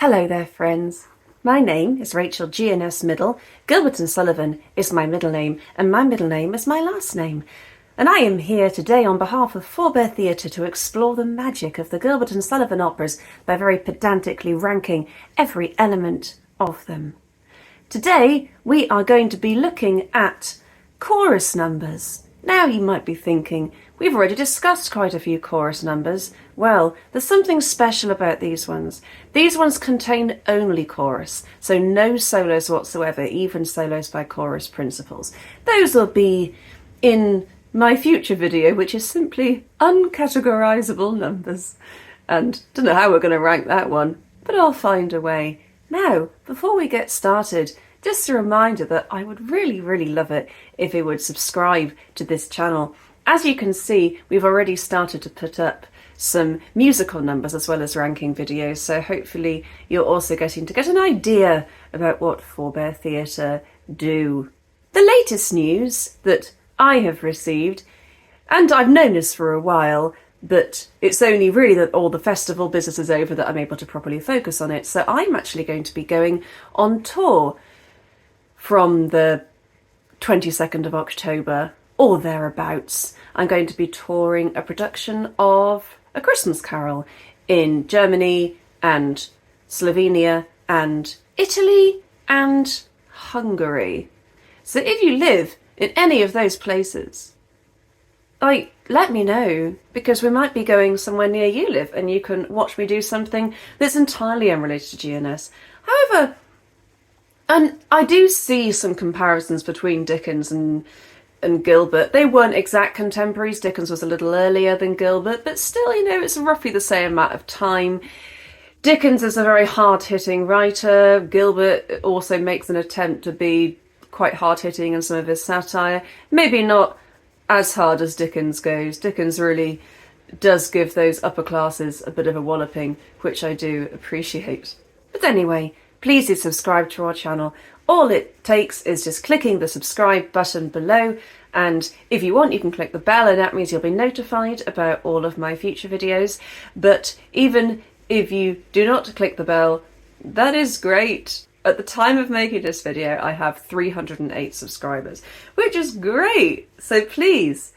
Hello there, friends. My name is Rachel G&S Middle. Gilbert and Sullivan is my middle name, and my middle name is my last name. And I am here today on behalf of Forbear Theatre to explore the magic of the Gilbert and Sullivan operas by very pedantically ranking every element of them. Today we are going to be looking at chorus numbers. Now you might be thinking, we've already discussed quite a few chorus numbers. Well, there's something special about these ones. These ones contain only chorus, so no solos whatsoever, even solos by chorus principals. Those will be in my future video, which is simply uncategorizable numbers. And don't know how we're going to rank that one, but I'll find a way. Now, before we get started, just a reminder that I would really love it if you would subscribe to this channel. As you can see, we've already started to put up some musical numbers as well as ranking videos, so hopefully you're also getting to get an idea about what Forbear Theatre do. The latest news that I have received, and I've known this for a while, but it's only really that all the festival business is over that I'm able to properly focus on it, so I'm actually going to be going on tour from the 22nd of October or thereabouts. I'm going to be touring a production of A Christmas Carol in Germany and Slovenia and Italy and Hungary. So if you live in any of those places, let me know, because we might be going somewhere near you live and you can watch me do something that's entirely unrelated to GNS. However, and I do see some comparisons between Dickens and Gilbert. They weren't exact contemporaries. Dickens was a little earlier than Gilbert, but still, you know, it's roughly the same amount of time. Dickens is a very hard-hitting writer. Gilbert also makes an attempt to be quite hard-hitting in some of his satire. Maybe not as hard as Dickens goes. Dickens really does give those upper classes a bit of a walloping, which I do appreciate. But anyway, please do subscribe to our channel. All it takes is just clicking the subscribe button below, and if you want you can click the bell, and that means you'll be notified about all of my future videos. But even if you do not click the bell, that is great. At the time of making this video I have 308 subscribers, which is great, so please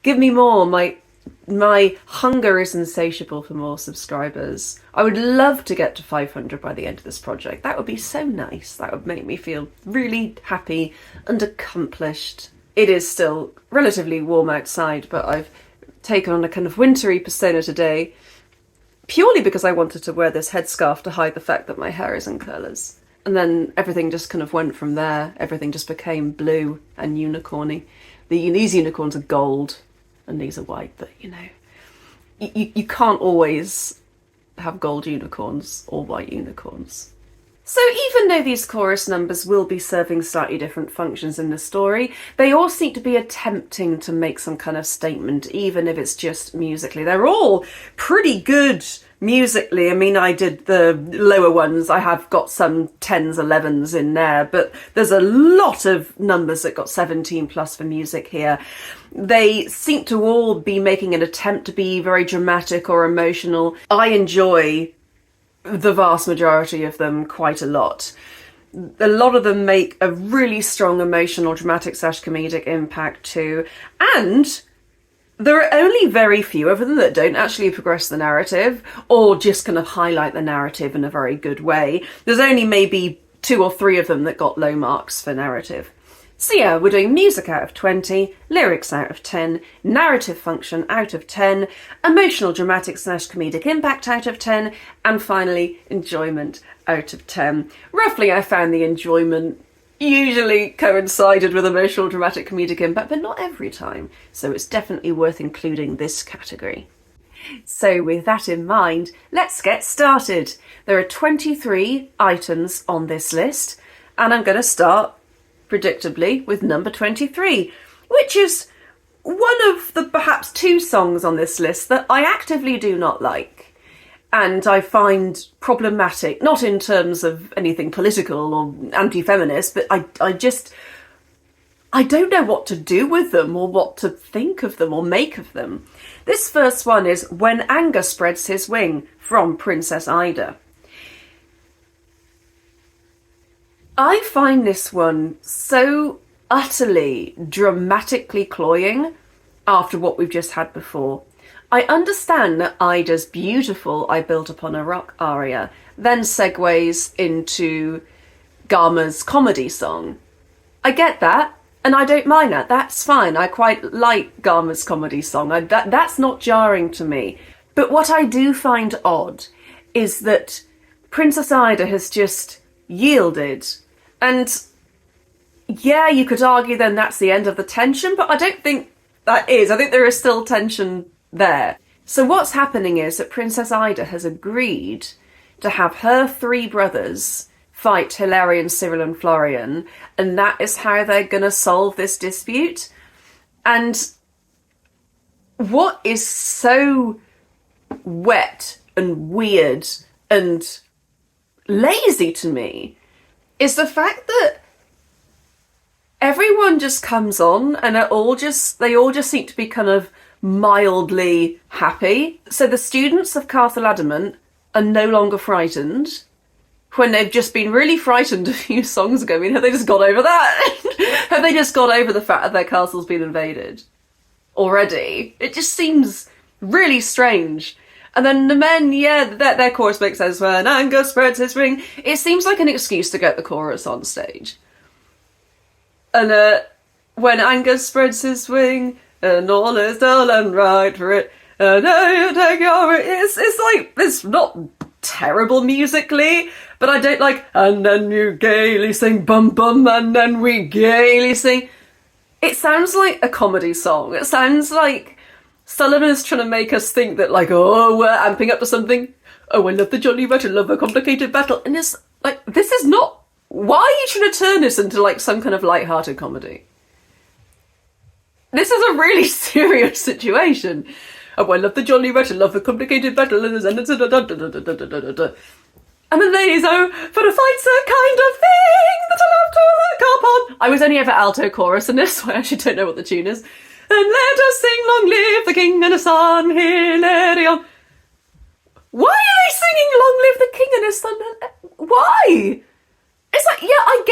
give me more. My hunger is insatiable for more subscribers. I would love to get to 500 by the end of this project. That would be so nice. That would make me feel really happy and accomplished. It is still relatively warm outside, but I've taken on a kind of wintry persona today, purely because I wanted to wear this headscarf to hide the fact that my hair is in curlers. And then everything just kind of went from there. Everything just became blue and unicorny. These unicorns are gold and these are white, but you know, you can't always have gold unicorns or white unicorns. So even though these chorus numbers will be serving slightly different functions in the story, they all seem to be attempting to make some kind of statement, even if it's just musically. They're all pretty good musically. I mean, I did the lower ones. I have got some 10s, 11s in there, but there's a lot of numbers that got 17 plus for music here. They seem to all be making an attempt to be very dramatic or emotional. I enjoy the vast majority of them quite a lot. A lot of them make a really strong emotional, dramatic / comedic impact too, and there are only very few of them that don't actually progress the narrative or just kind of highlight the narrative in a very good way. There's only maybe 2 or 3 of them that got low marks for narrative. So yeah, we're doing music out of 20, lyrics out of 10, narrative function out of 10, emotional, dramatic / comedic impact out of 10, and finally enjoyment out of 10. Roughly I found the enjoyment usually coincided with emotional, dramatic, comedic impact, but not every time. So it's definitely worth including this category. So with that in mind, let's get started. There are 23 items on this list, and I'm going to start, predictably, with number 23, which is one of the perhaps 2 songs on this list that I actively do not like. And I find problematic, not in terms of anything political or anti-feminist, but I don't know what to do with them or what to think of them or make of them. This first one is When Anger Spreads His Wing from Princess Ida. I find this one so utterly dramatically cloying after what we've just had before. I understand that Ida's beautiful I Built Upon a Rock aria then segues into Garma's comedy song. I get that, and I don't mind that. That's fine. I quite like Garma's comedy song. That's not jarring to me. But what I do find odd is that Princess Ida has just yielded. And yeah, you could argue then that's the end of the tension, but I don't think that is. I think there is still tension there. So what's happening is that Princess Ida has agreed to have her three brothers fight Hilarion, Cyril and Florian, and that is how they're going to solve this dispute. And what is so wet and weird and lazy to me is the fact that everyone just comes on and they all just seem to be kind of mildly happy. So the students of Castle Adamant are no longer frightened when they've just been really frightened a few songs ago. I mean, have they just got over that? Have they just got over the fact that their castle's been invaded already? It just seems really strange. And then the men, yeah, their chorus break says, when anger spreads his ring. It seems like an excuse to get the chorus on stage. And when anger spreads his wing, and all is dull and right for it, and you take your... It's like, it's not terrible musically, but I don't like, and then you gaily sing, bum bum, and then we gaily sing. It sounds like a comedy song. It sounds like Sullivan is trying to make us think that, like, oh, we're amping up to something. Oh, I love the jolly right, I love a complicated battle. And it's like, this is not... Why are you trying to turn this into, like, some kind of light-hearted comedy? This is a really serious situation. Oh, I love the jolly right, I love the complicated battle. And the ladies, oh, for a fight's a kind of thing that I love to look upon. I was only ever alto chorus in this, so I actually don't know what the tune is. And let us sing, long live the king and his son, Hilarion. Why are they singing long live the king and his son? Why? It's like, yeah, I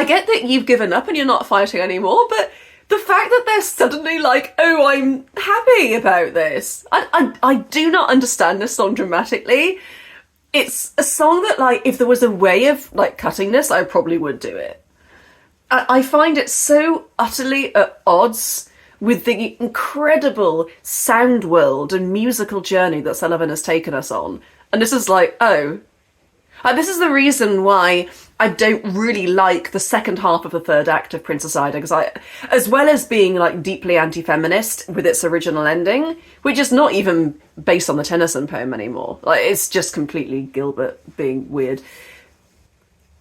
get that you've given up and you're not fighting anymore, but the fact that they're suddenly like, oh, I'm happy about this. I do not understand this song dramatically. It's a song that, like, if there was a way of, like, cutting this, I probably would do it. I find it so utterly at odds with the incredible sound world and musical journey that Sullivan has taken us on. And this is like, oh. This is the reason why I don't really like the second half of the third act of Princess Ida, because as well as being, like, deeply anti-feminist with its original ending, which is not even based on the Tennyson poem anymore. Like, it's just completely Gilbert being weird.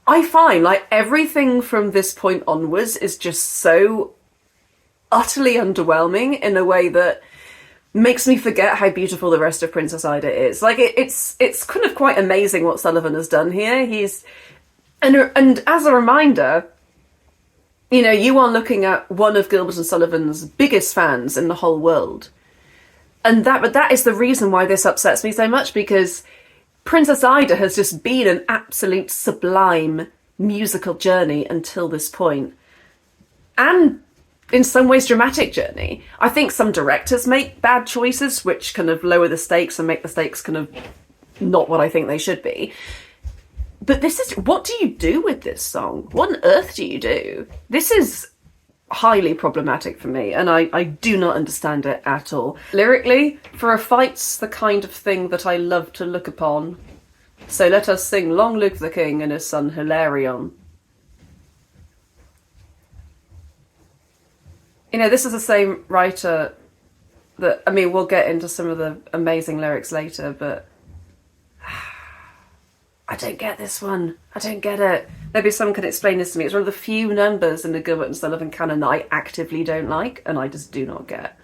I find, like, everything from this point onwards is just so utterly underwhelming in a way that makes me forget how beautiful the rest of Princess Ida is. Like, it's kind of quite amazing what Sullivan has done here. And as a reminder, you know, you are looking at one of Gilbert and Sullivan's biggest fans in the whole world. And that is the reason why this upsets me so much, because Princess Ida has just been an absolute sublime musical journey until this point. And in some ways dramatic journey. I think some directors make bad choices which kind of lower the stakes and make the stakes kind of not what I think they should be. But this is... What do you do with this song? What on earth do you do? This is highly problematic for me, and I do not understand it at all. Lyrically, for a fight's the kind of thing that I love to look upon. So let us sing Long Live the King and his son Hilarion. You know, this is the same writer that... I mean, we'll get into some of the amazing lyrics later, but... I don't get this one. I don't get it. Maybe someone can explain this to me. It's one of the few numbers in the Gilbert and Sullivan canon that I actively don't like, and I just do not get.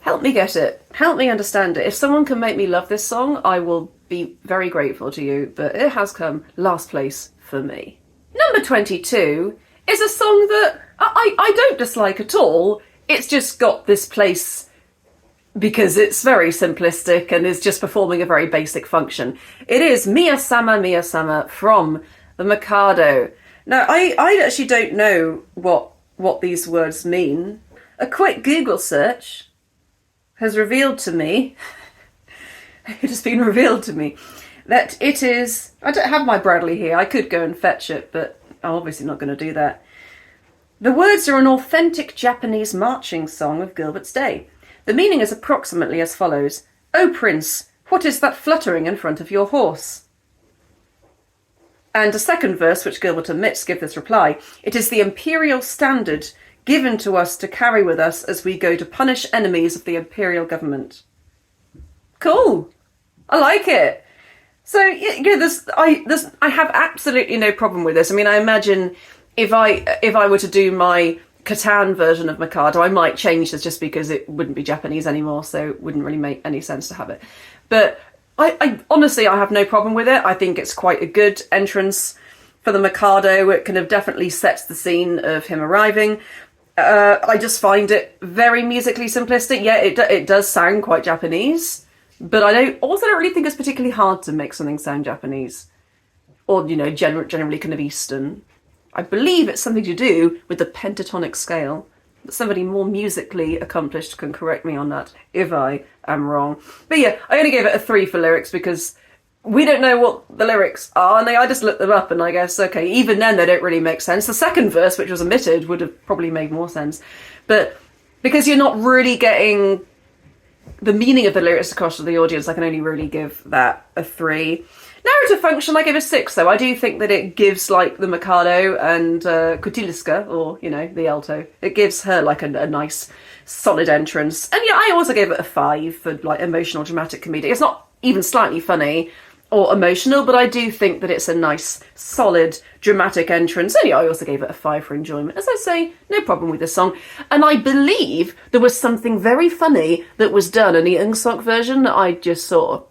Help me get it. Help me understand it. If someone can make me love this song, I will be very grateful to you, but it has come last place for me. Number 22 is a song that I don't dislike at all. It's just got this place because it's very simplistic and is just performing a very basic function. It is Miya Sama from the MIKADO. Now, I actually don't know what these words mean. A quick Google search has revealed to me, it has been revealed to me, that it is, I don't have my Bradley here, I could go and fetch it, but I'm obviously not going to do that. The words are an authentic Japanese marching song of Gilbert's day. The meaning is approximately as follows. "O Prince, what is that fluttering in front of your horse?" And a second verse, which Gilbert omits, give this reply. "It is the imperial standard given to us to carry with us as we go to punish enemies of the imperial government." Cool. I like it. So, yeah, I have absolutely no problem with this. I mean, I imagine if I were to do my Catan version of MIKADO, I might change this just because it wouldn't be Japanese anymore, so it wouldn't really make any sense to have it. But I honestly, I have no problem with it. I think it's quite a good entrance for the MIKADO. It kind of definitely sets the scene of him arriving. I just find it very musically simplistic. Yeah, it does sound quite Japanese, but I don't really think it's particularly hard to make something sound Japanese. Or, generally kind of Eastern. I believe it's something to do with the pentatonic scale. But somebody more musically accomplished can correct me on that if I am wrong. But yeah, I only gave it a 3 for lyrics because we don't know what the lyrics are, and I just looked them up, and I guess, okay, even then they don't really make sense. The second verse, which was omitted, would have probably made more sense. But because you're not really getting the meaning of the lyrics across to the audience, I can only really give that a 3. Narrative function, I give a 6, though. I do think that it gives, like, the MIKADO and Kutiliska, or, the alto, it gives her, like, a nice, solid entrance. And, I also gave it a 5 for, like, emotional, dramatic comedy. It's not even slightly funny or emotional, but I do think that it's a nice, solid, dramatic entrance. And, I also gave it a 5 for enjoyment. As I say, no problem with this song. And I believe there was something very funny that was done in the Eungsok version that I just saw.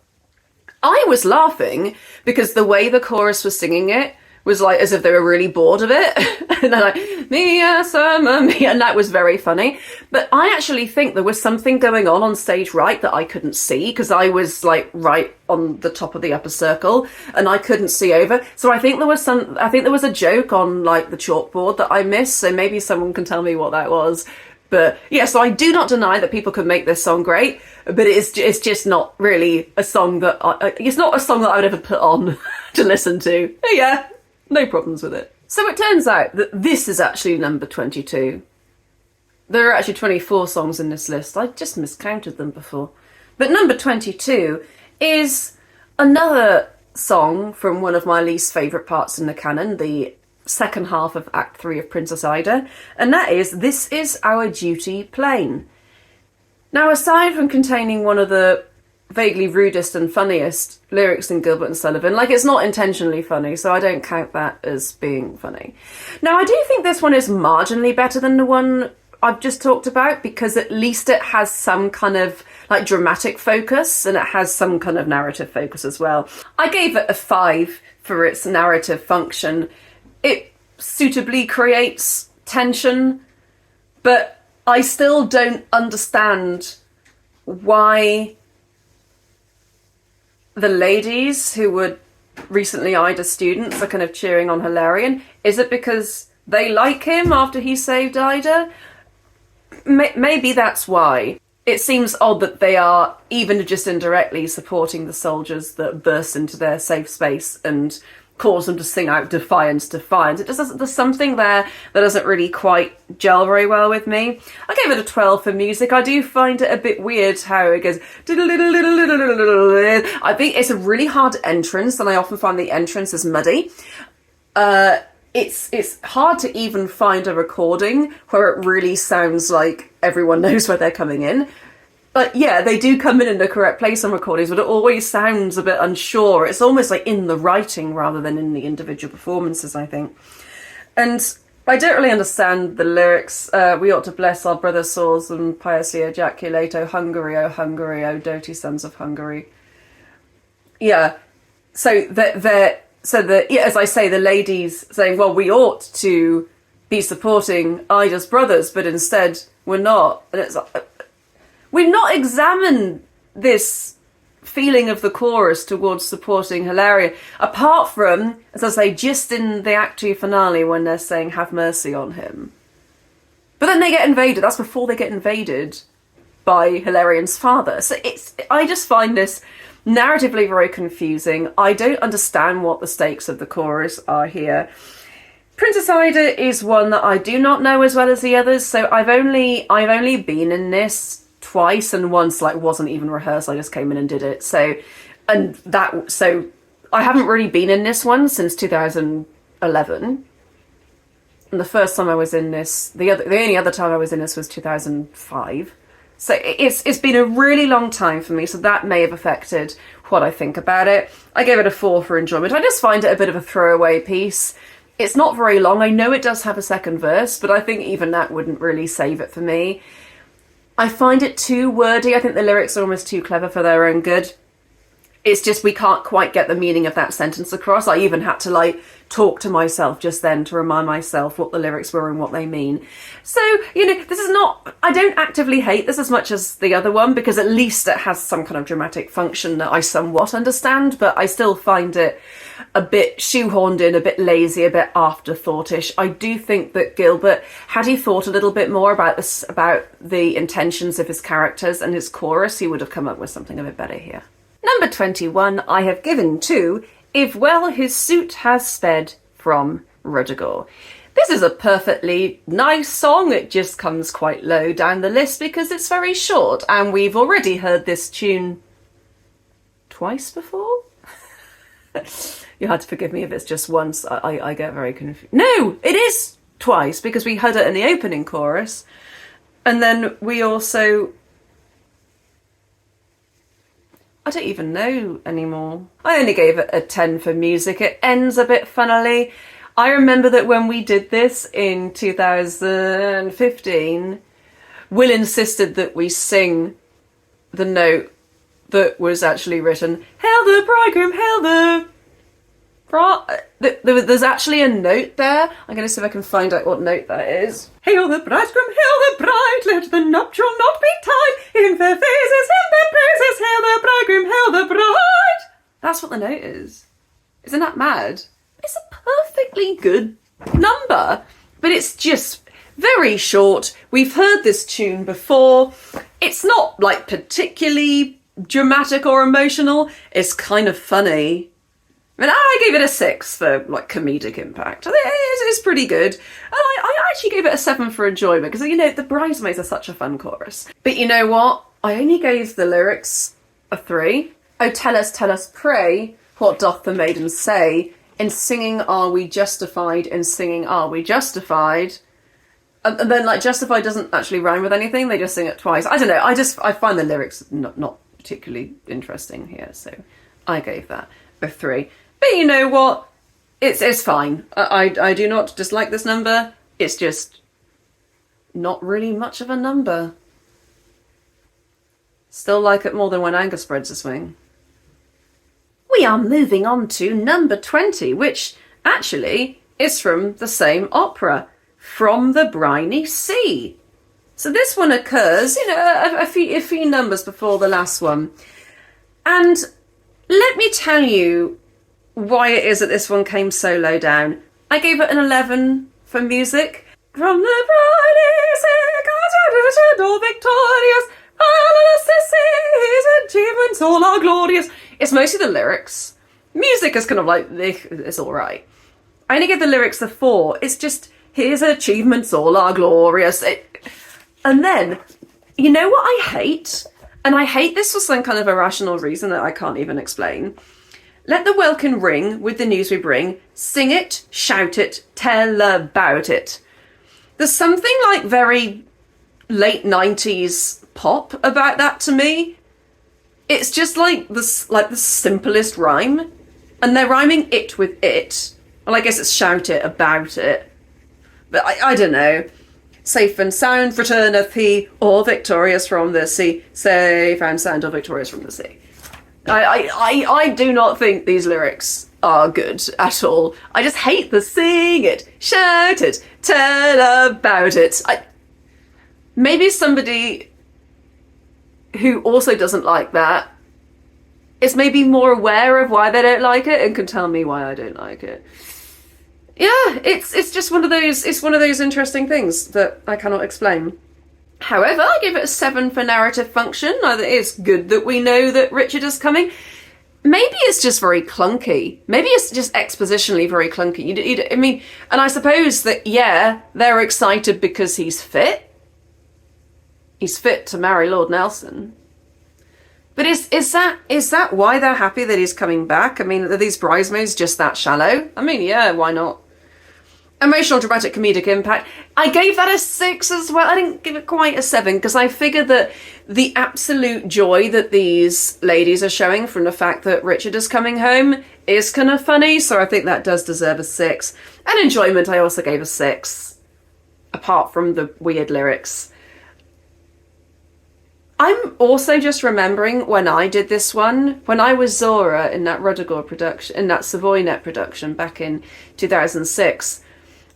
I was laughing because the way the chorus was singing it was like as if they were really bored of it. And they're like, Miya sama, Miya, and that was very funny. But I actually think there was something going on stage right that I couldn't see because I was like right on the top of the upper circle and I couldn't see over. So I think there was a joke on like the chalkboard that I missed. So maybe someone can tell me what that was. But yeah, so I do not deny that people could make this song great, but it's just not really a song that it's not a song that I would ever put on to listen to. Yeah, no problems with it. So it turns out that this is actually number 22. There are actually 24 songs in this list. I just miscounted them before. But number 22 is another song from one of my least favourite parts in the canon, the second half of Act 3 of Princess Ida, and that is This Is Our Duty Plain. Now, aside from containing one of the vaguely rudest and funniest lyrics in Gilbert and Sullivan, like it's not intentionally funny, so I don't count that as being funny. Now, I do think this one is marginally better than the one I've just talked about because at least it has some kind of like dramatic focus and it has some kind of narrative focus as well. I gave it a 5 for its narrative function. It suitably creates tension, but I still don't understand why the ladies who were recently Ida students are kind of cheering on Hilarion. Is it because they like him after he saved Ida? Maybe that's why. It seems odd that they are, even just indirectly, supporting the soldiers that burst into their safe space and cause them to sing out defiance. There's something there that doesn't really quite gel very well with me. I gave it a 12 for music. I do find it a bit weird how it goes. I think it's a really hard entrance, and I often find the entrance is muddy. It's hard to even find a recording where it really sounds like everyone knows where they're coming in. But yeah, they do come in the correct place on recordings, but it always sounds a bit unsure. It's almost like in the writing rather than in the individual performances, I think. And I don't really understand the lyrics. We ought to bless our brother's souls and piously ejaculate, O Hungary, O doughty sons of Hungary. Yeah, so as I say, the ladies saying, well, we ought to be supporting Ida's brothers, but instead we're not. And it's like, we've not examined this feeling of the chorus towards supporting Hilaria, apart from, as I say, just in the Act 2 finale when they're saying, have mercy on him. But then they get invaded. That's before they get invaded by Hilarian's father. So I just find this narratively very confusing. I don't understand what the stakes of the chorus are here. Princess Ida is one that I do not know as well as the others, so I've only been in this twice, and once wasn't even rehearsed. I just came in and did it. So I haven't really been in this one since 2011. And the first time I was in this, the only other time I was in this was 2005. So it's been a really long time for me, so that may have affected what I think about it. I gave it a 4 for enjoyment. I just find it a bit of a throwaway piece. It's not very long. I know it does have a second verse, but I think even that wouldn't really save it for me. I find it too wordy. I think the lyrics are almost too clever for their own good. It's just we can't quite get the meaning of that sentence across. I even had to talk to myself just then to remind myself what the lyrics were and what they mean. So, this is not, I don't actively hate this as much as the other one, because at least it has some kind of dramatic function that I somewhat understand, but I still find it a bit shoehorned in, a bit lazy, a bit afterthoughtish. I do think that Gilbert, had he thought a little bit more about the intentions of his characters and his chorus, he would have come up with something a bit better here. Number 21 I have given to If Well His Suit Has Sped from RUDDIGORE. This is a perfectly nice song. It just comes quite low down the list because it's very short, and we've already heard this tune twice before. You had to forgive me if it's just once. I get very confused. No, it is twice, because we heard it in the opening chorus, and then we also... I don't even know anymore. I only gave it a 10 for music. It ends a bit funnily. I remember that when we did this in 2015, Will insisted that we sing the note that was actually written, hail the bridegroom, hail the... There's actually a note there. I'm going to see if I can find out what note that is. Hail the bridegroom, hail the bride, let the nuptial knot be tied. In fair faces, in their praises, hail the bridegroom, hail the bride. That's what the note is. Isn't that mad? It's a perfectly good number, but it's just very short. We've heard this tune before. It's not particularly dramatic or emotional. It's kind of funny. I gave it a 6 for comedic impact. I think it's pretty good. And I actually gave it a 7 for enjoyment, because the bridesmaids are such a fun chorus. But you know what? I only gave the lyrics a 3. Oh, tell us, pray, what doth the maiden say? In singing are we justified, in singing are we justified. And then justified doesn't actually rhyme with anything, they just sing it twice. I don't know, I find the lyrics not particularly interesting here, so I gave that a 3. But you know what? It's fine. I do not dislike this number. It's just not really much of a number. Still like it more than when anger spreads a swing. We are moving on to number 20, which actually is from the same opera, From the Briny Sea. So this one occurs, a few numbers before the last one. And let me tell you why it is that this one came so low down. I gave it an 11 for music. From the briny sea, all victorious, his achievements all are glorious. It's mostly the lyrics. Music is kind of it's alright. I only give the lyrics a 4. It's just, his achievements all are glorious. And then, you know what I hate? And I hate this for some kind of irrational reason that I can't even explain. Let the welkin ring with the news we bring. Sing it, shout it, tell about it. There's something very late 90s pop about that to me. It's just the simplest rhyme. And they're rhyming it with it. Well, I guess it's shout it about it. But I don't know. Safe and sound returneth he, all victorious from the sea. Safe and sound, all victorious from the sea. I do not think these lyrics are good at all. I just hate the sing it, shout it, tell about it. Maybe somebody who also doesn't like that is maybe more aware of why they don't like it and can tell me why I don't like it. Yeah, it's just one of those interesting things that I cannot explain. However, I give it a 7 for narrative function. It's good that we know that Richard is coming. Maybe it's just very clunky. Maybe it's just expositionally very clunky. I mean, and I suppose that, yeah, they're excited because he's fit. He's fit to marry Lord Nelson. But is that why they're happy that he's coming back? I mean, are these bridesmaids just that shallow? I mean, yeah, why not? Emotional, dramatic, comedic impact. I gave that a 6 as well. I didn't give it quite a 7 because I figured that the absolute joy that these ladies are showing from the fact that Richard is coming home is kind of funny. So I think that does deserve a 6. And enjoyment, I also gave a 6, apart from the weird lyrics. I'm also just remembering when I did this one, when I was Zora in that RUDDIGORE production, in that Savoy Net production back in 2006.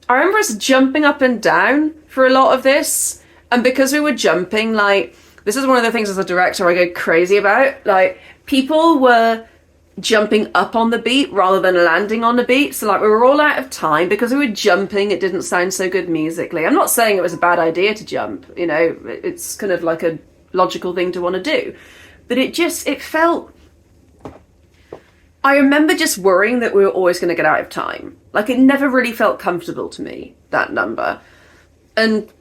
I remember us jumping up and down for a lot of this, and because we were jumping, like, this is one of the things as a director I go crazy about, like, people were jumping up on the beat rather than landing on the beat, so like we were all out of time because we were jumping. It didn't sound so good musically. I'm not saying it was a bad idea to jump, you know, it's kind of like a logical thing to want to do, but it felt, I remember just worrying that we were always going to get out of time. Like, it never really felt comfortable to me, that number. And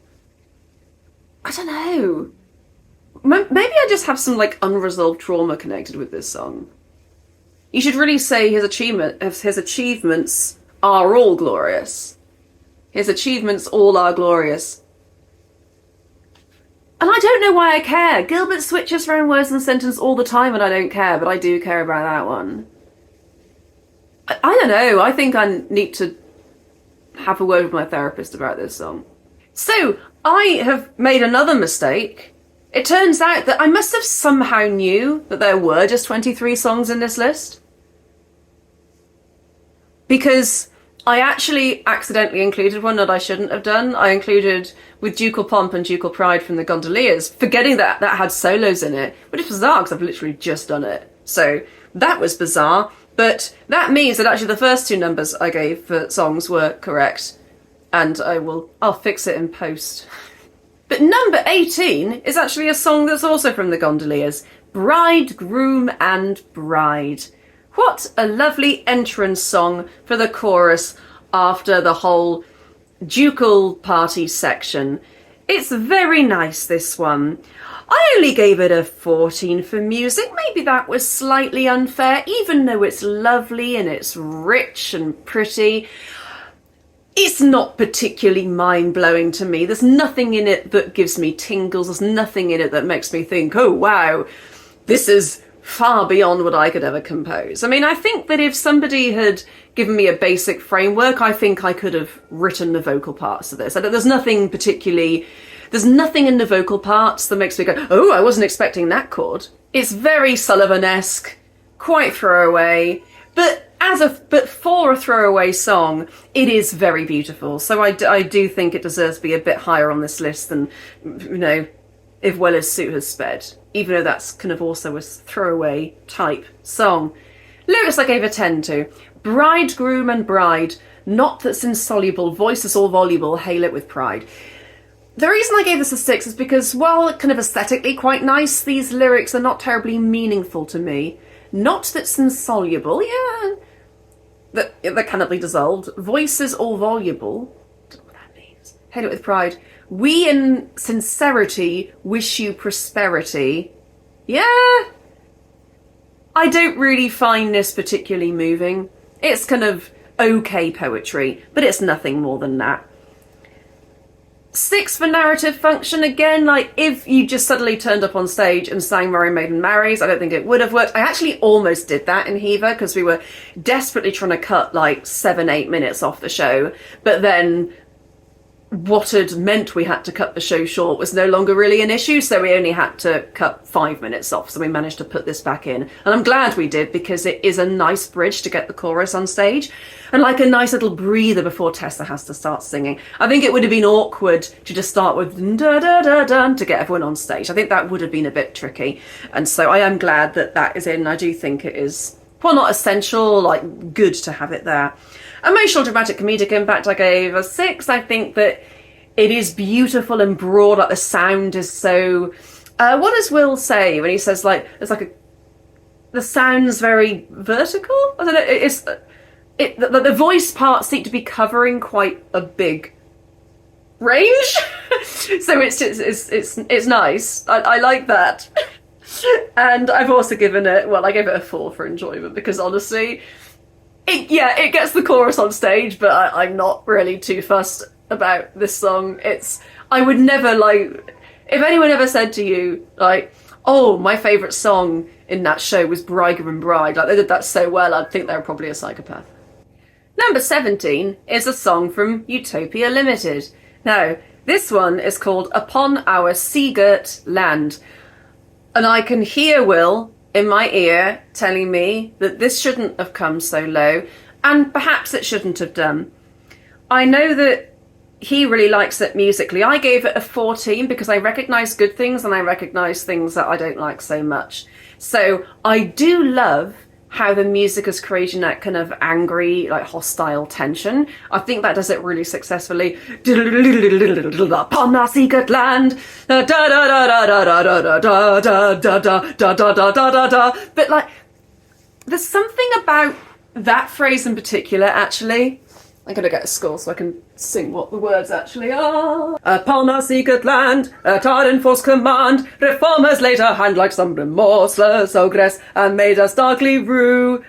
I don't know, maybe I just have some like unresolved trauma connected with this song. You should really say his achievements are all glorious. His achievements all are glorious. And I don't know why I care. Gilbert switches around words in the sentence all the time and I don't care, but I do care about that one. I don't know, I think I need to have a word with my therapist about this song. So, I have made another mistake. It turns out that I must have somehow knew that there were just 23 songs in this list. Because I actually accidentally included one that I shouldn't have done. I included With Ducal Pomp and Ducal Pride from the Gondoliers, forgetting that that had solos in it. But it's bizarre because I've literally just done it. So that was bizarre. But that means that actually the first 2 numbers I gave for songs were correct. And I'll fix it in post. But number 18 is actually a song that's also from the Gondoliers. Bridegroom and Bride. What a lovely entrance song for the chorus after the whole ducal party section. It's very nice, this one. I only gave it a 14 for music. Maybe that was slightly unfair, even though it's lovely and it's rich and pretty. It's not particularly mind-blowing to me. There's nothing in it that gives me tingles. There's nothing in it that makes me think, oh wow, this is far beyond what I could ever compose. I mean, I think that if somebody had given me a basic framework, I think I could have written the vocal parts of this. There's nothing in the vocal parts that makes me go, oh, I wasn't expecting that chord. It's very Sullivan-esque, quite throwaway, but for a throwaway song, it is very beautiful. So I do think it deserves to be a bit higher on this list than, you know, if well as suit has sped, even though that's kind of also a throwaway type song. Lyrics I gave a 10 to. Bridegroom and bride, not that's insoluble, voice is all voluble, hail it with pride. The reason I gave this a 6 is because, while kind of aesthetically quite nice, these lyrics are not terribly meaningful to me. Not that's insoluble, yeah, that cannot be dissolved. Voice is all voluble. I don't know what that means. Hail it with pride. We in sincerity wish you prosperity. Yeah. I don't really find this particularly moving. It's kind of okay poetry, but it's nothing more than that. 6 for narrative function. Again, like, if you just suddenly turned up on stage and sang Merry Maiden Marries, I don't think it would have worked. I actually almost did that in Heaver because we were desperately trying to cut like 7-8 minutes off the show, but then what had meant we had to cut the show short was no longer really an issue, so we only had to cut 5 minutes off, so we managed to put this back in. And I'm glad we did, because it is a nice bridge to get the chorus on stage, and like a nice little breather before Tessa has to start singing. I think it would have been awkward to just start with da da da da to get everyone on stage. I think that would have been a bit tricky, and so I am glad that that is in. I do think it is, well, not essential, like good to have it there. Emotional, dramatic, comedic impact, I gave a 6. I think that it is beautiful and broad, like the sound is so... what does Will say when he says, like, it's like a... The sound's very vertical? I don't know, the voice parts seem to be covering quite a big range. So it's nice. I like that. And I've also given it, well, I gave it a 4 for enjoyment, because honestly... It gets the chorus on stage, but I'm not really too fussed about this song. I would never, like, if anyone ever said to you, like, oh, my favourite song in that show was Bridegroom and Bride, like, they did that so well, I'd think they were probably a psychopath. Number 17 is a song from UTOPIA Limited. Now, this one is called Upon Our Sea-Girt Land, and I can hear Will in my ear telling me that this shouldn't have come so low, and perhaps it shouldn't have done. I know that he really likes it musically. I gave it a 14 because I recognise good things and I recognise things that I don't like so much. So I do love how the music is creating that kind of angry, like hostile tension. I think that does it really successfully. Upon our secret land, da da da da da da da da da da da da da da da. But like, there's something about that phrase in particular, actually. I'm gonna get a score so I can sing what the words actually are. Upon our secret land, at our enforced command, reformers laid our hand like some remorseless ogress and made us darkly rue.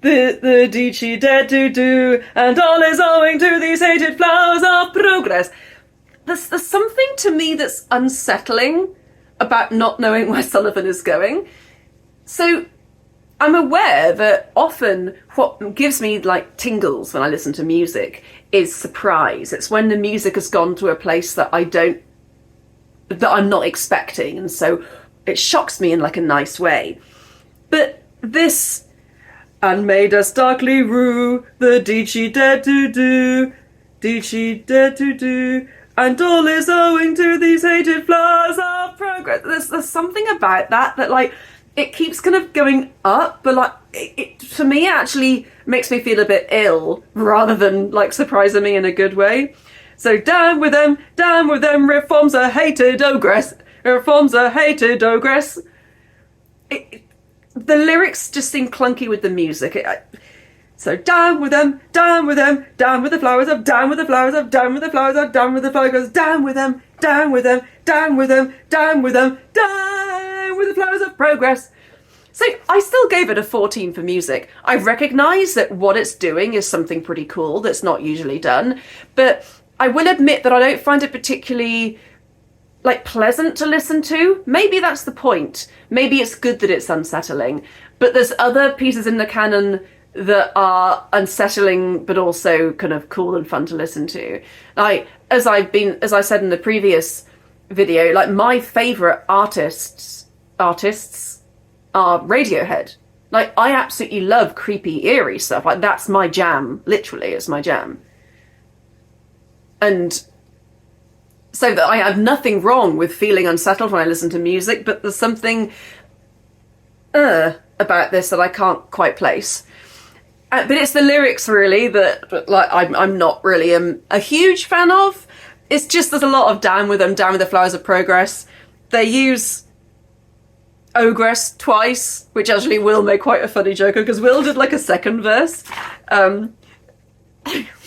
The deed she dared to do, and all is owing to these hated flowers of progress. There's something to me that's unsettling about not knowing where Sullivan is going. So I'm aware that often what gives me like tingles when I listen to music is surprise. It's when the music has gone to a place that I'm not expecting, and so it shocks me in like a nice way. But this, and made us darkly rue the deed she dared to do, deed she dared to do, and all is owing to these hated flowers of progress. There's something about that like, it keeps kind of going up, but like, it for me actually makes me feel a bit ill rather than like surprising me in a good way. So down with them, reforms a hated ogress, reforms a hated ogress. The lyrics just seem clunky with the music. So down with them, down with them, down with the flowers of, down with the flowers of, down with the flowers of, down with the flowers of, down with them, down with them, down with them, down with them, down with the flowers of progress. So I still gave it a 14 for music. I recognise that what it's doing is something pretty cool that's not usually done, but I will admit that I don't find it particularly like pleasant to listen to. Maybe that's the point. Maybe it's good that it's unsettling, but there's other pieces in the canon that are unsettling but also kind of cool and fun to listen to. Like, as I said in the previous video, like my favourite artists are Radiohead. Like, I absolutely love creepy, eerie stuff. Like, that's my jam. Literally, it's my jam. And so that I have nothing wrong with feeling unsettled when I listen to music, but there's something about this that I can't quite place. But it's the lyrics, really, that like I'm not really a huge fan of. It's just there's a lot of down with them, down with the flowers of progress. They use ogress twice, which actually Will made quite a funny joke because Will did like a second verse that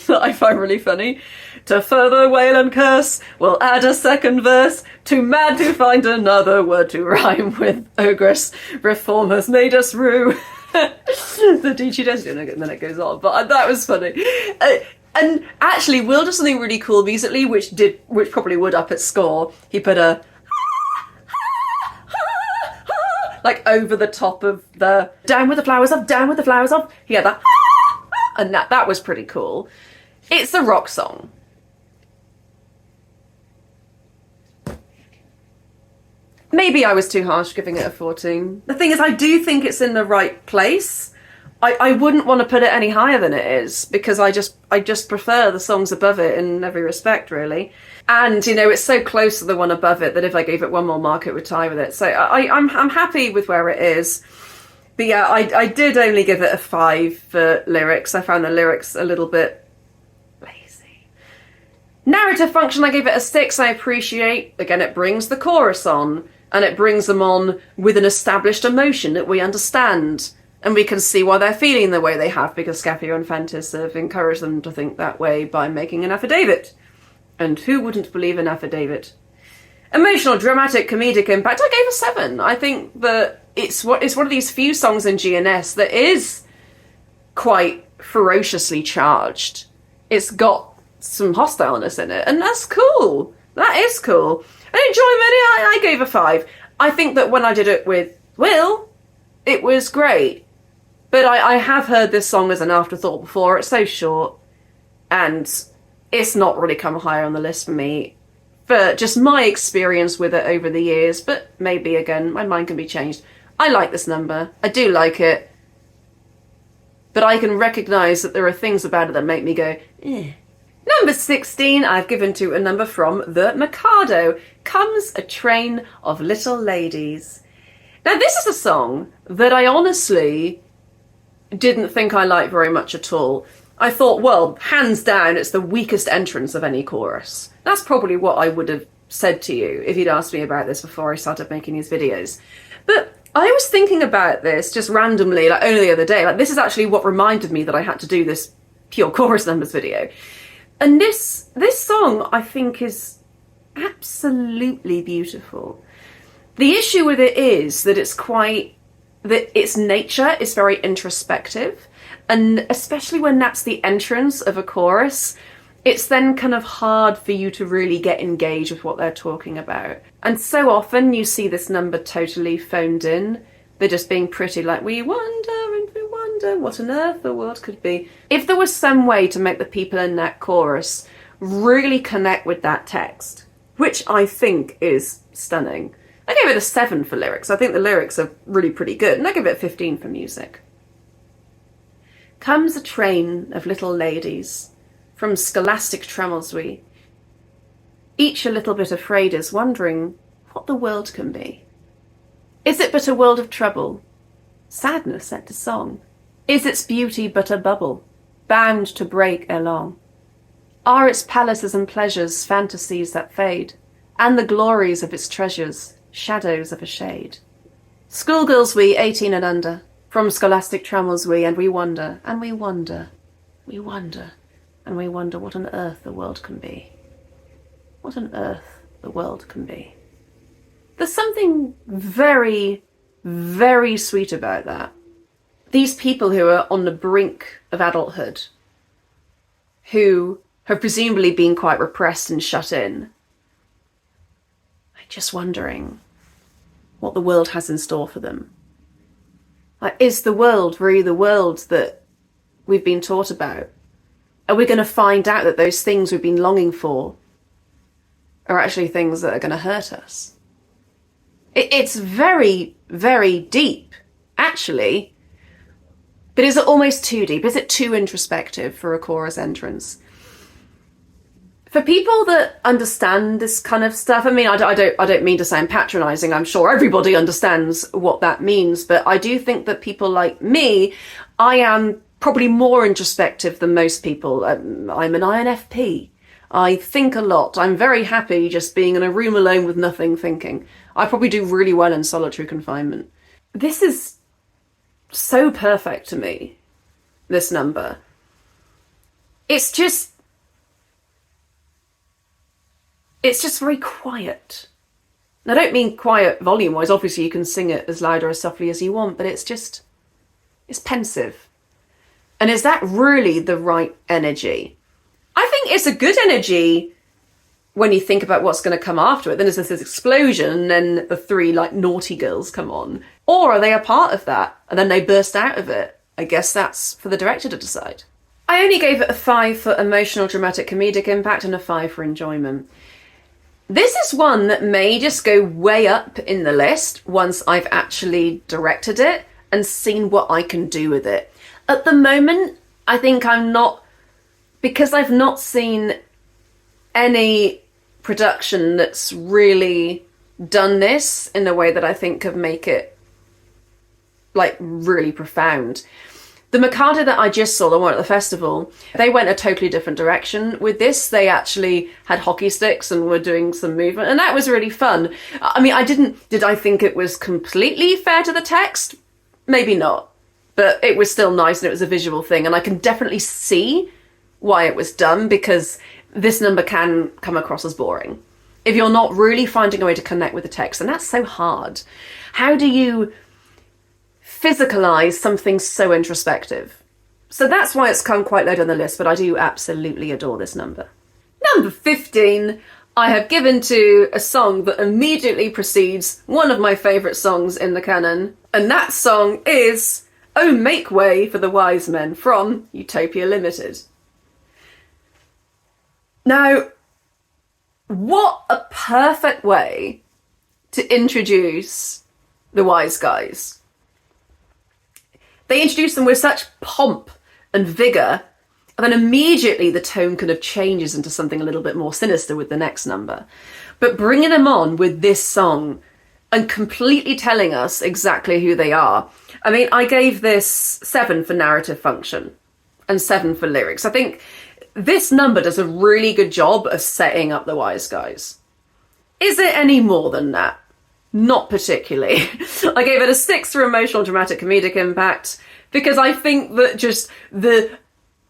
I find really funny. To further wail and curse, we'll add a second verse. Too mad to find another word to rhyme with ogress. Reform has made us rue. The DJ does it, and then it goes on. But that was funny. And actually, Will does something really cool musically, which probably would up its score. He put a like over the top of the down with the flowers of, down with the flowers of. He had that, and that was pretty cool. It's a rock song. Maybe I was too harsh giving it a 14. The thing is, I do think it's in the right place. I wouldn't want to put it any higher than it is, because I just prefer the songs above it in every respect, really. And, you know, it's so close to the one above it that if I gave it one more mark, it would tie with it. So I'm happy with where it is. But yeah, I did only give it a 5 for lyrics. I found the lyrics a little bit lazy. Narrative function, I gave it a 6. I appreciate, again, it brings the chorus on, and it brings them on with an established emotion that we understand. And we can see why they're feeling the way they have, because Scapio and Fantis have encouraged them to think that way by making an affidavit. And who wouldn't believe an affidavit? Emotional, dramatic, comedic impact, I gave a 7. I think that it's one of these few songs in GNS that is quite ferociously charged. It's got some hostileness in it, and that's cool. That is cool. And enjoyment, I gave a 5. I think that when I did it with Will, it was great. But I have heard this song as an afterthought before. It's so short, and it's not really come higher on the list for me, for just my experience with it over the years. But maybe, again, my mind can be changed. I like this number. I do like it. But I can recognise that there are things about it that make me go, eh. Number 16, I've given to a number from the MIKADO. Comes a Train of Little Ladies. Now, this is a song that I honestly didn't think I liked very much at all. I thought, well, hands down, it's the weakest entrance of any chorus. That's probably what I would have said to you if you'd asked me about this before I started making these videos. But I was thinking about this just randomly, like only the other day. Like, this is actually what reminded me that I had to do this pure chorus numbers video. And this song, I think, is absolutely beautiful. The issue with it is that its nature is very introspective, and especially when that's the entrance of a chorus, it's then kind of hard for you to really get engaged with what they're talking about. And so often you see this number totally phoned in. They're just being pretty, like, we wonder and we wonder what on earth the world could be. If there was some way to make the people in that chorus really connect with that text, which I think is stunning. I gave it a 7 for lyrics. I think the lyrics are really pretty good, and I give it a 15 for music. Comes a train of little ladies from scholastic trammels we, each a little bit afraid is wondering what the world can be. Is it but a world of trouble, sadness set to song? Is its beauty but a bubble, bound to break ere long? Are its palaces and pleasures fantasies that fade, and the glories of its treasures shadows of a shade? Schoolgirls we, 18 and under, from scholastic trammels we, and we wonder, and we wonder, we wonder, and we wonder what on earth the world can be. What on earth the world can be. There's something very, very sweet about that. These people who are on the brink of adulthood, who have presumably been quite repressed and shut in, just wondering what the world has in store for them. Like, is the world really the world that we've been taught about? Are we going to find out that those things we've been longing for are actually things that are going to hurt us? It's very, very deep, actually. But is it almost too deep? Is it too introspective for a chorus entrance? For people that understand this kind of stuff, I mean, I don't mean to sound patronising. I'm sure everybody understands what that means. But I do think that people like me, I am probably more introspective than most people. I'm an INFP. I think a lot. I'm very happy just being in a room alone with nothing thinking. I probably do really well in solitary confinement. This is so perfect to me, this number. It's just very quiet. And I don't mean quiet volume-wise. Obviously you can sing it as loud or as softly as you want, but it's pensive. And is that really the right energy? I think it's a good energy when you think about what's going to come after it. Then there's this explosion, and then the 3 like naughty girls come on. Or are they a part of that and then they burst out of it? I guess that's for the director to decide. I only gave it a 5 for emotional, dramatic, comedic impact and a 5 for enjoyment. This is one that may just go way up in the list once I've actually directed it and seen what I can do with it. At the moment, I think I'm not, because I've not seen any production that's really done this in a way that I think could make it like really profound. The MIKADO that I just saw, the one at the festival, they went a totally different direction with this. They actually had hockey sticks and were doing some movement, and that was really fun. I mean, did I think it was completely fair to the text? Maybe not, but it was still nice and it was a visual thing, and I can definitely see why it was done, because this number can come across as boring if you're not really finding a way to connect with the text, and that's so hard. How do you physicalize something so introspective? So that's why it's come quite low down the list, but I do absolutely adore this number. Number 15, I have given to a song that immediately precedes one of my favourite songs in the canon, and that song is Oh Make Way for the Wise Men from UTOPIA Limited. Now, what a perfect way to introduce the wise guys. They introduce them with such pomp and vigour, and then immediately the tone kind of changes into something a little bit more sinister with the next number. But bringing them on with this song and completely telling us exactly who they are. I mean, I gave this 7 for narrative function and 7 for lyrics. I think this number does a really good job of setting up the wise guys. Is it any more than that? Not particularly. I gave it a 6 for emotional, dramatic, comedic impact, because I think that just the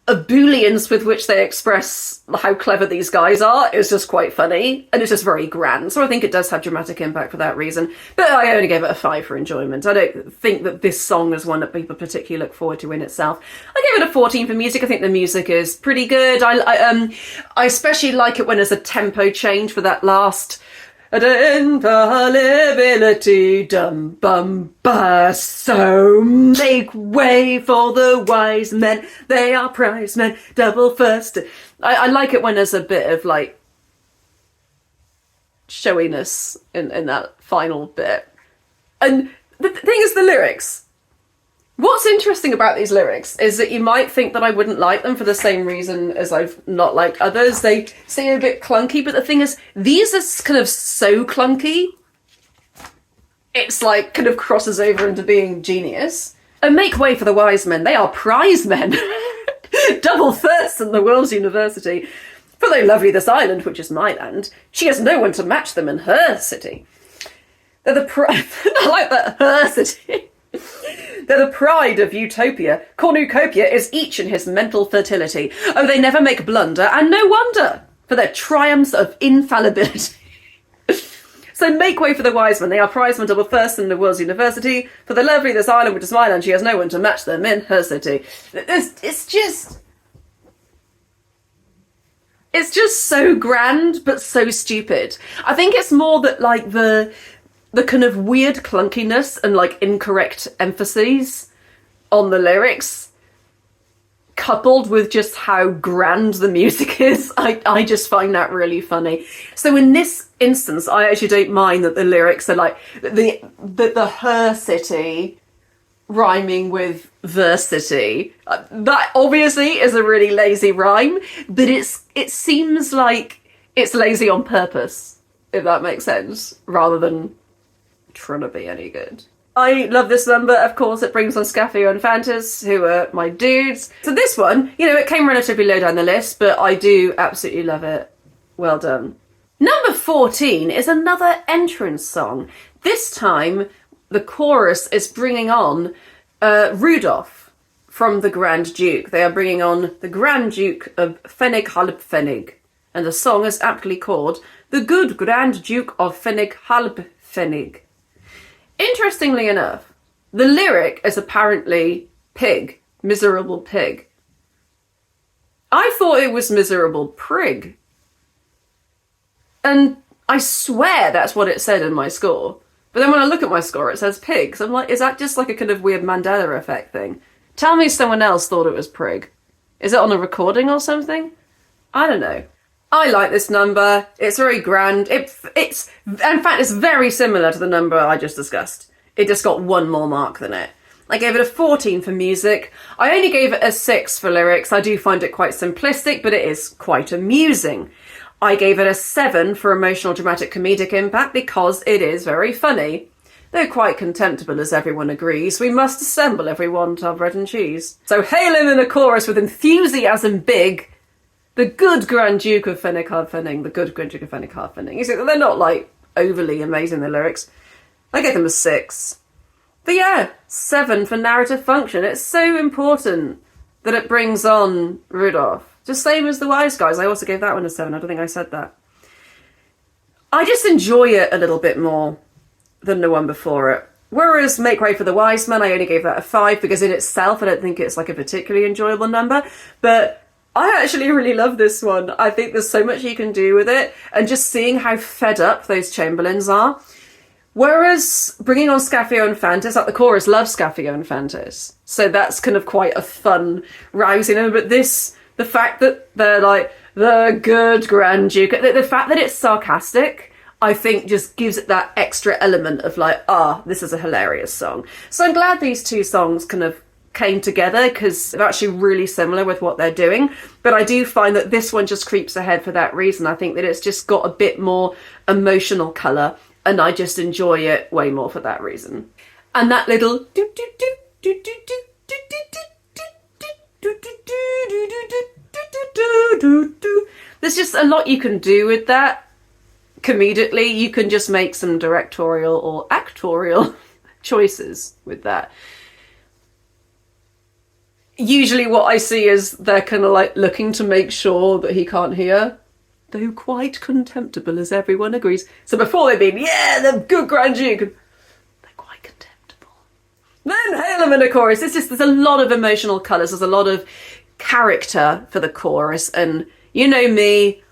ebullience with which they express how clever these guys are is just quite funny, and it's just very grand. So I think it does have dramatic impact for that reason. But I only gave it a 5 for enjoyment. I don't think that this song is one that people particularly look forward to in itself. I gave it a 14 for music. I think the music is pretty good. I especially like it when there's a tempo change for that last infallibility, dum bum ba, so make way for the wise men, they are prize men, double first. I like it when there's a bit of like showiness in that final bit. And the thing is, the lyrics. What's interesting about these lyrics is that you might think that I wouldn't like them for the same reason as I've not liked others. They seem a bit clunky, but the thing is, these are kind of so clunky, it's like kind of crosses over into being genius. And make way for the wise men, they are prize men. Double firsts in the world's university. For though lovely this island, which is my land, she has no one to match them in her city. They're the I like that, her city. They're the pride of Utopia. Cornucopia is each in his mental fertility. Oh, they never make blunder, and no wonder, for their triumphs of infallibility. So make way for the wise men. They are prize men double first in the world's university. For the lovely this island, which is my land, she has no one to match them in her city. It's just so grand, but so stupid. I think it's more that like the kind of weird clunkiness and like incorrect emphases on the lyrics, coupled with just how grand the music is, I just find that really funny. So in this instance, I actually don't mind that the lyrics are like the her city rhyming with versity. That obviously is a really lazy rhyme, but it seems like it's lazy on purpose, if that makes sense, rather than trying to be any good. I love this number. Of course, it brings on Scaffio and Fantas, who are my dudes. So this one, you know, it came relatively low down the list, but I do absolutely love it. Well done. Number 14 is another entrance song. This time, the chorus is bringing on Rudolph from the Grand Duke. They are bringing on the Grand Duke of Pfennig-Halbpfenning, and the song is aptly called The Good Grand Duke of Pfennig-Halbpfenning. Interestingly enough, the lyric is apparently pig, miserable pig. I thought it was miserable prig. And I swear that's what it said in my score. But then when I look at my score, it says pig. So I'm like, is that just like a kind of weird Mandela effect thing? Tell me someone else thought it was prig. Is it on a recording or something? I don't know. I like this number. It's very grand. It's in fact, it's very similar to the number I just discussed. It just got one more mark than it. I gave it a 14 for music. I only gave it a 6 for lyrics. I do find it quite simplistic, but it is quite amusing. I gave it a 7 for emotional, dramatic, comedic impact because it is very funny. Though quite contemptible, as everyone agrees. We must assemble if we want our bread and cheese. So hail him in a chorus with enthusiasm big. The good Grand Duke of Pfennig-Halbpfenning. The good Grand Duke of Pfennig-Halbpfenning. You see, they're not, like, overly amazing, the lyrics. I gave them a 6. But yeah, 7 for narrative function. It's so important that it brings on Rudolph. Just same as the Wise Guys. I also gave that one a 7. I don't think I said that. I just enjoy it a little bit more than the one before it. Whereas Make Way for the Wise Man, I only gave that a 5 because in itself I don't think it's like a particularly enjoyable number. But I actually really love this one. I think there's so much you can do with it. And just seeing how fed up those Chamberlains are. Whereas bringing on Scaffio and Fantis, like the chorus loves Scaffio and Fantis. So that's kind of quite a fun, rousing. But this, the fact that they're like, the good Grand Duke, the fact that it's sarcastic, I think just gives it that extra element of like, this is a hilarious song. So I'm glad these two songs kind of came together because they're actually really similar with what they're doing. But I do find that this one just creeps ahead for that reason. I think that it's just got a bit more emotional colour. And I just enjoy it way more for that reason. And that little there's just a lot you can do with that comedically. You can just make some directorial or actorial choices with that. Usually what I see is they're kind of like looking to make sure that he can't hear. Though quite contemptible, as everyone agrees. So before they've been, yeah, the good Grand Duke, they're quite contemptible. Then hail them in a chorus. It's just, there's a lot of emotional colours. There's a lot of character for the chorus. And you know me,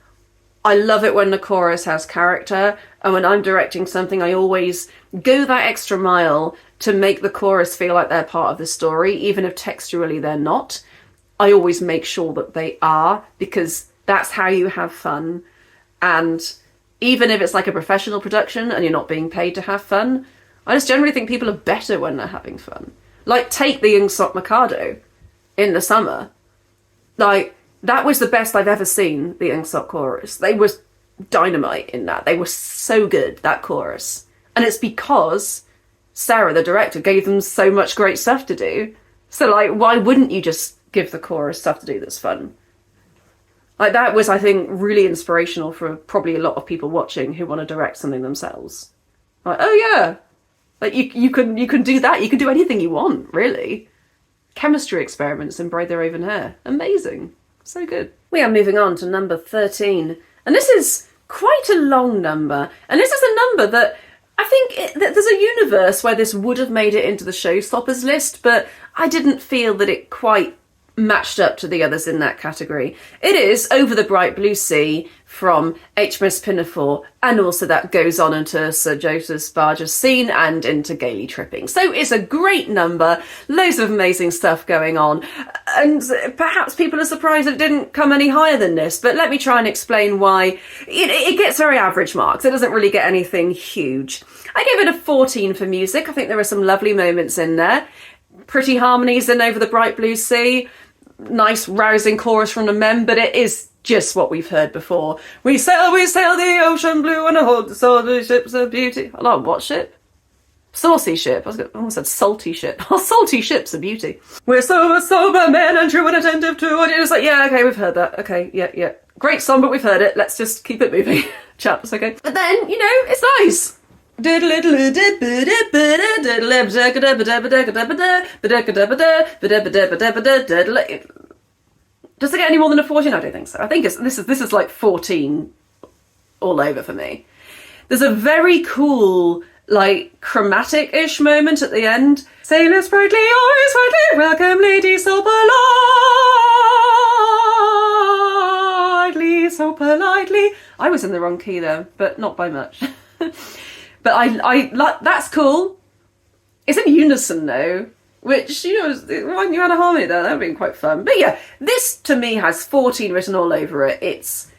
I love it when the chorus has character. And when I'm directing something, I always go that extra mile to make the chorus feel like they're part of the story, even if texturally they're not. I always make sure that they are, because that's how you have fun. And even if it's like a professional production and you're not being paid to have fun, I just generally think people are better when they're having fun. Like, take the Young Sop MIKADO in the summer. Like, that was the best I've ever seen, the Young Sop chorus. They were dynamite in that. They were so good, that chorus. And it's because Sarah, the director, gave them so much great stuff to do. So, like, why wouldn't you just give the chorus stuff to do that's fun? Like, that was, I think, really inspirational for probably a lot of people watching who want to direct something themselves. Like, oh yeah, like you can do that. You can do anything you want, really. Chemistry experiments in Braid the Raven Hair. Amazing. So good. We are moving on to number 13. And this is quite a long number. And this is a number that I think there's a universe where this would have made it into the showstoppers list, but I didn't feel that it quite matched up to the others in that category. It is Over the Bright Blue Sea from HMS Pinafore, and also that goes on into Sir Joseph Barger's Scene and into Gaily Tripping. So it's a great number, loads of amazing stuff going on, and perhaps people are surprised it didn't come any higher than this, but let me try and explain why. It gets very average marks. It doesn't really get anything huge. I gave it a 14 for music. I think there are some lovely moments in there. Pretty harmonies in Over the Bright Blue Sea. Nice rousing chorus from the men, but it is just what we've heard before. We sail the ocean blue and hold the salty ships of beauty. I like what ship? Saucy ship. I almost said salty ship. Oh, salty ships of beauty. We're sober men and true and attentive to what it's like. Yeah, okay, we've heard that. Okay, yeah. Great song, but we've heard it. Let's just keep it moving, chaps. Okay. But then, you know, it's nice. Does it get any more than a 14? I don't think so. I think this is like 14 all over for me. There's a very cool, like, chromatic-ish moment at the end. Sailors brightly, always brightly, welcome ladies so politely, so politely. I was in the wrong key there, but not by much. But I like, that's cool. It's in unison though, which, you know, you had a harmony there. That would have been quite fun. But yeah, this to me has 14 written all over it. It's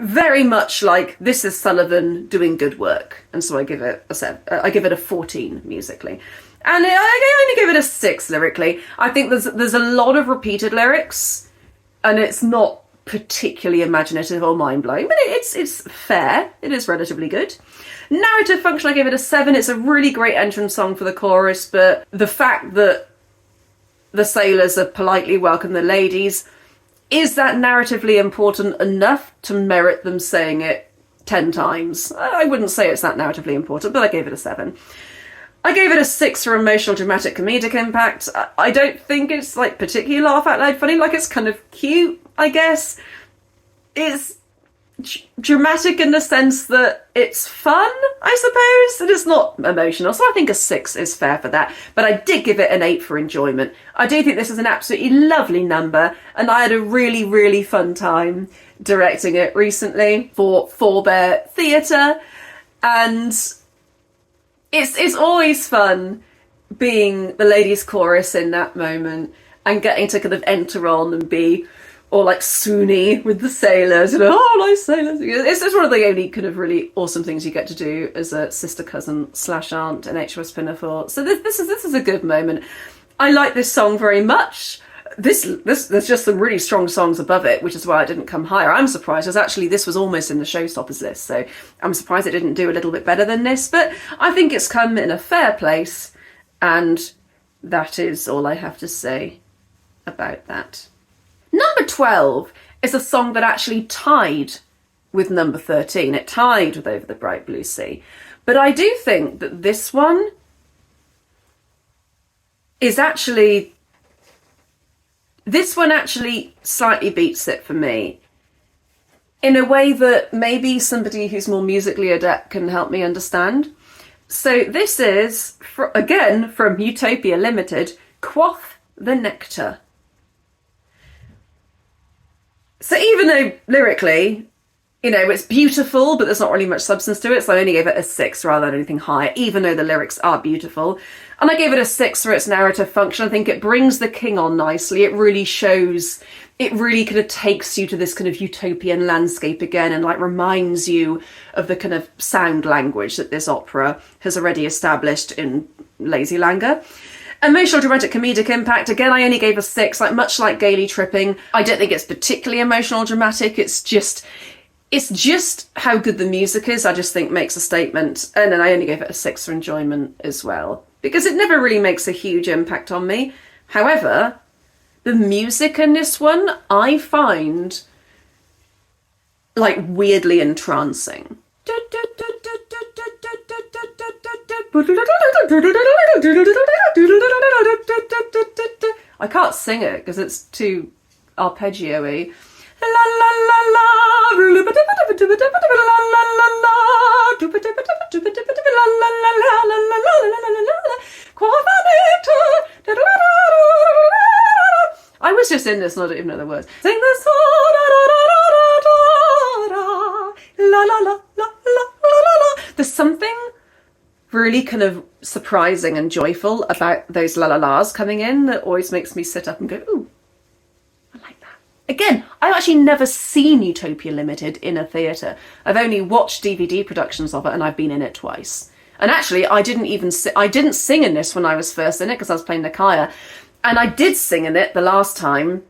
very much like this is Sullivan doing good work, and so I give it a 14 musically. And I only give it a 6 lyrically. I think there's a lot of repeated lyrics, and it's not particularly imaginative or mind-blowing, but it's fair. It is relatively good. Narrative function, I give it a 7. It's a really great entrance song for the chorus, but the fact that the sailors are politely welcome the ladies, is that narratively important enough to merit them saying it 10 times? I wouldn't say it's that narratively important, but I gave it a 7. I gave it a 6 for emotional, dramatic, comedic impact. I don't think it's like particularly laugh out loud funny. Like, it's kind of cute, I guess. It's dramatic in the sense that it's fun, I suppose, and it's not emotional. So I think a 6 is fair for that. But I did give it an 8 for enjoyment. I do think this is an absolutely lovely number, and I had a really, really fun time directing it recently for Forbear Theatre, and it's always fun being the ladies' chorus in that moment and getting to kind of enter on and be all like swoony with the sailors, oh, nice sailors. It's one of the only kind of really awesome things you get to do as a sister cousin / aunt in HMS Pinafore. So this is a good moment. I like this song very much. There's just some really strong songs above it, which is why it didn't come higher. I'm surprised, because actually this was almost in the showstoppers list, so I'm surprised it didn't do a little bit better than this, but I think it's come in a fair place, and that is all I have to say about that. Number 12 is a song that actually tied with number 13. It tied with Over the Bright Blue Sea, but I do think that this one is actually... This one actually slightly beats it for me, in a way that maybe somebody who's more musically adept can help me understand. So this is, again, from UTOPIA Limited, Quaff the Nectar. So even though lyrically, it's beautiful, but there's not really much substance to it, so I only gave it a 6 rather than anything higher, even though the lyrics are beautiful. And I gave it a 6 for its narrative function. I think it brings the king on nicely. It really shows, it really kind of takes you to this kind of utopian landscape again, and like reminds you of the kind of sound language that this opera has already established in Lazy Languor. Emotional, dramatic, comedic impact. Again, I only gave a 6, much like Gaily Tripping. I don't think it's particularly emotional, dramatic. It's just how good the music is, I just think makes a statement. And then I only gave it a 6 for enjoyment as well, because it never really makes a huge impact on me. However, the music in this one, I find like weirdly entrancing. I can't sing it because it's too arpeggio-y. La la la la, I was just in this and I don't even know the words. Sing this. There's something really kind of surprising and joyful about those la la las coming in that always makes me sit up and go, ooh, I like that. Again, I've actually never seen UTOPIA Limited in a theatre. I've only watched DVD productions of it, and I've been in it twice. And actually, I didn't sing in this when I was first in it because I was playing Nikaya. And I did sing in it the last time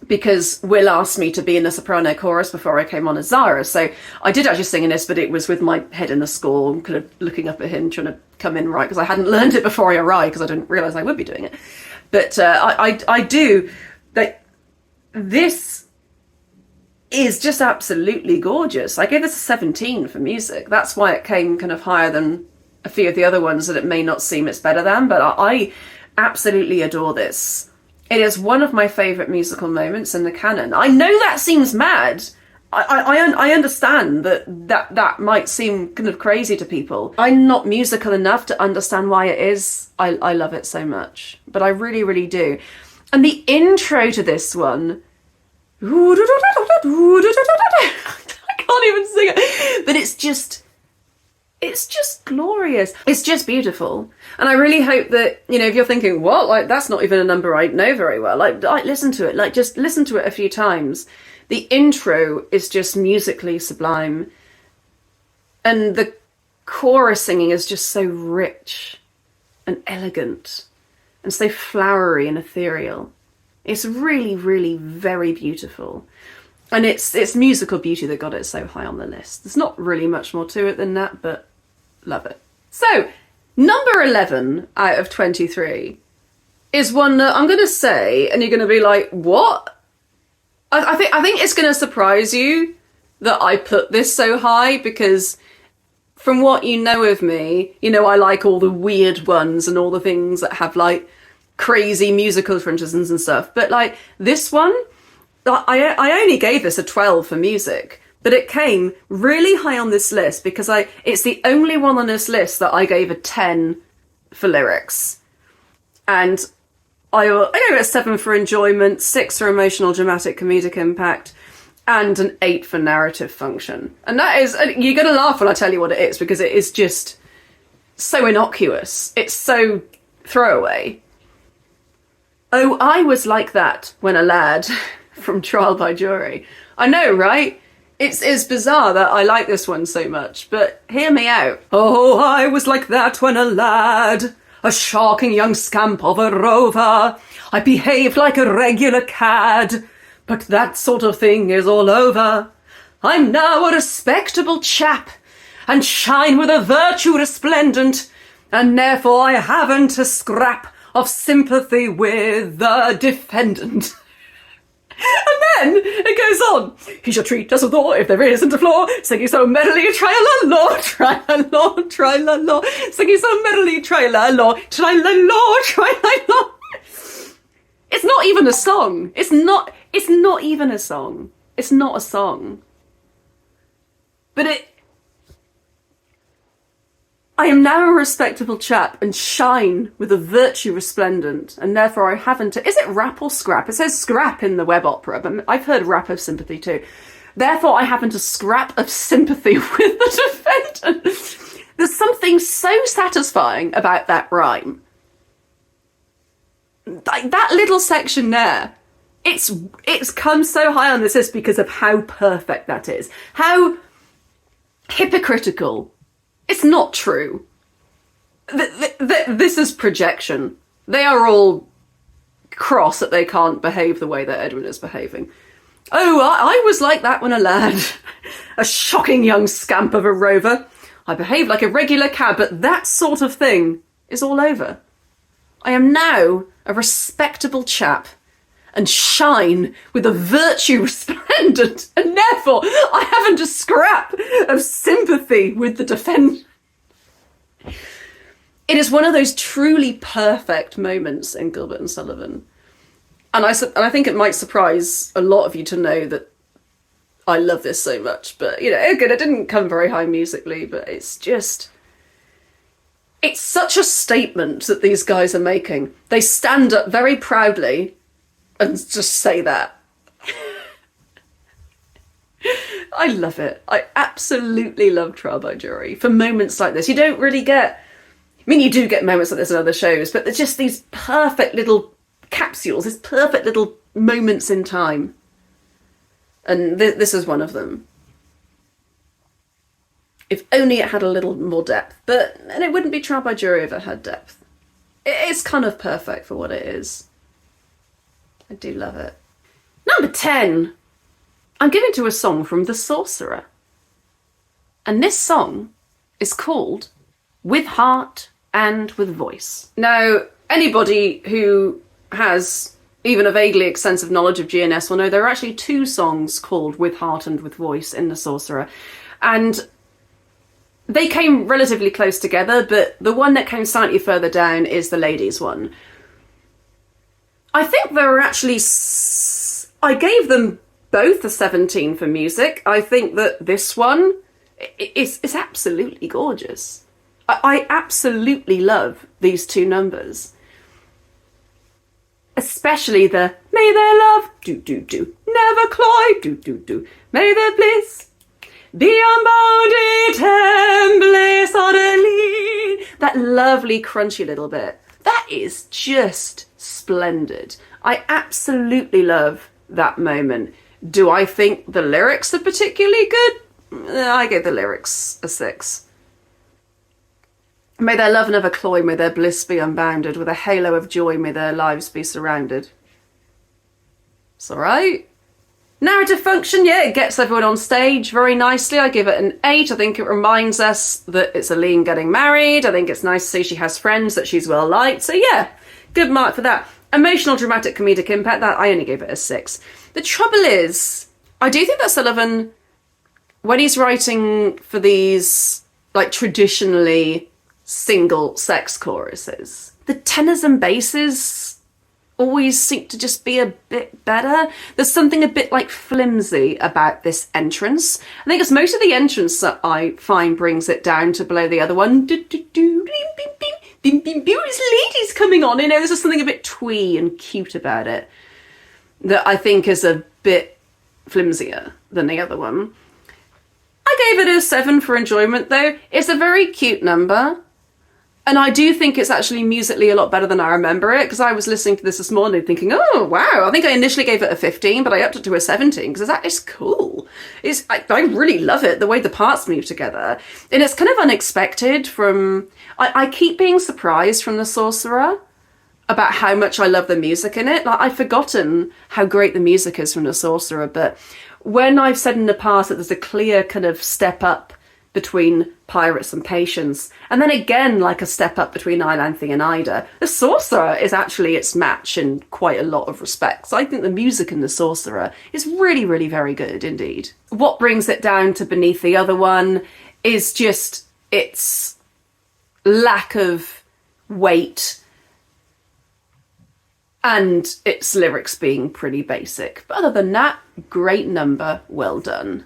because Will asked me to be in the soprano chorus before I came on as Zara. So I did actually sing in this, but it was with my head in the score and kind of looking up at him, trying to come in right, because I hadn't learned it before I arrived because I didn't realise I would be doing it. But I do. This is just absolutely gorgeous. I gave this a 17 for music. That's why it came kind of higher than a few of the other ones that it may not seem it's better than, but I absolutely adore this. It is one of my favourite musical moments in the canon. I know that seems mad. I understand that might seem kind of crazy to people. I'm not musical enough to understand why it is. I love it so much, but I really, really do. And the intro to this one, I can't even sing it, but it's it's just glorious. It's just beautiful. And I really hope that, you know, if you're thinking, what, like, that's not even a number I know very well, like listen to it, like, just listen to it a few times. The intro is just musically sublime. And the chorus singing is just so rich and elegant and so flowery and ethereal. It's really, really very beautiful. And it's musical beauty that got it so high on the list. There's not really much more to it than that, but love it. So, number 11 out of 23 is one that I'm going to say, and you're going to be like, what? I think it's going to surprise you that I put this so high, because from what you know of me, you know I like all the weird ones and all the things that have like crazy musical transitions and stuff. But like this one, I only gave this a 12 for music, but it came really high on this list because it's the only one on this list that I gave a 10 for lyrics. And I gave it a 7 for enjoyment, 6 for emotional, dramatic, comedic impact, and an 8 for narrative function. And that is, you're going to laugh when I tell you what it is, because it is just so innocuous. It's so throwaway. Oh, I was like that when a lad from Trial by Jury. I know, right? It's bizarre that I like this one so much, but hear me out. Oh, I was like that when a lad, a shocking young scamp of a rover. I behaved like a regular cad, but that sort of thing is all over. I'm now a respectable chap, and shine with a virtue resplendent, and therefore I haven't a scrap of sympathy with the defendant. And then it goes on. He shall treat us with awe if there isn't a flaw, singing so merrily, try-la-law, try-la-law, try-la-law, singing so merrily, try-la-law, try-la-law, try-la-law. It's not even a song. It's not even a song. It's not a song. But I am now a respectable chap and shine with a virtue resplendent, and therefore I haven't... Is it rap or scrap? It says scrap in the web opera, but I've heard rap of sympathy too. Therefore I haven't a scrap of sympathy with the defendant. There's something so satisfying about that rhyme. Like that little section there, it's come so high on this list because of how perfect that is. How hypocritical. It's not true. This is projection. They are all cross that they can't behave the way that Edwin is behaving. Oh, I was like that when a lad. A shocking young scamp of a rover. I behaved like a regular cad, but that sort of thing is all over. I am now a respectable chap and shine with a virtue resplendent, and therefore I haven't a scrap of sympathy with the defendant. It is one of those truly perfect moments in Gilbert and Sullivan. And I think it might surprise a lot of you to know that I love this so much. But, you know, again, it didn't come very high musically, but it's just... It's such a statement that these guys are making. They stand up very proudly and just say that. I love it. I absolutely love Trial by Jury for moments like this. You don't really get... I mean, you do get moments like this in other shows, but they're just these perfect little capsules, these perfect little moments in time. And this is one of them. If only it had a little more depth. And it wouldn't be Trial by Jury if it had depth. It's kind of perfect for what it is. I do love it. Number 10. I'm giving to a song from The Sorcerer. And this song is called With Heart and With Voice. Now, anybody who has even a vaguely extensive knowledge of GNS will know there are actually 2 songs called With Heart and With Voice in The Sorcerer. And they came relatively close together, but the one that came slightly further down is the ladies' one. I think there were actually... I gave them both a 17 for music. I think that this one is absolutely gorgeous. I absolutely love these 2 numbers. Especially the may their love, do, never cloy, do, may their bliss Be unbounded, tremble suddenly. That lovely crunchy little bit. That is just splendid. I absolutely love that moment. Do I think the lyrics are particularly good? I gave the lyrics a 6. May their love never cloy, may their bliss be unbounded. With a halo of joy, may their lives be surrounded. It's alright. Narrative function, yeah, it gets everyone on stage very nicely. I give it an 8. I think it reminds us that it's Aline getting married. I think it's nice to see she has friends, that she's well liked. So yeah, good mark for that. Emotional, dramatic, comedic impact, that I only gave it a 6. The trouble is, I do think that Sullivan, when he's writing for these, like, traditionally single sex choruses, the tenors and basses always seem to just be a bit better. There's something a bit, like, flimsy about this entrance. I think it's most of the entrance that I find brings it down to below the other one. It's ladies coming on, you know, there's just something a bit twee and cute about it that I think is a bit flimsier than the other one. I gave it a 7 for enjoyment though. It's a very cute number. And I do think it's actually musically a lot better than I remember it, because I was listening to this morning thinking, oh, wow, I think I initially gave it a 15, but I upped it to a 17, because that is cool. I really love it, the way the parts move together. And it's kind of unexpected from... I keep being surprised from the Sorcerer about how much I love the music in it. Like, I've forgotten how great the music is from the Sorcerer, but when I've said in the past that there's a clear kind of step up between Pirates and Patience, and then again like a step up between Iolanthe and Ida, the Sorcerer is actually its match in quite a lot of respects. I think the music in the Sorcerer is really, really very good indeed. What brings it down to beneath the other one is just its lack of weight and its lyrics being pretty basic. But other than that, great number, well done.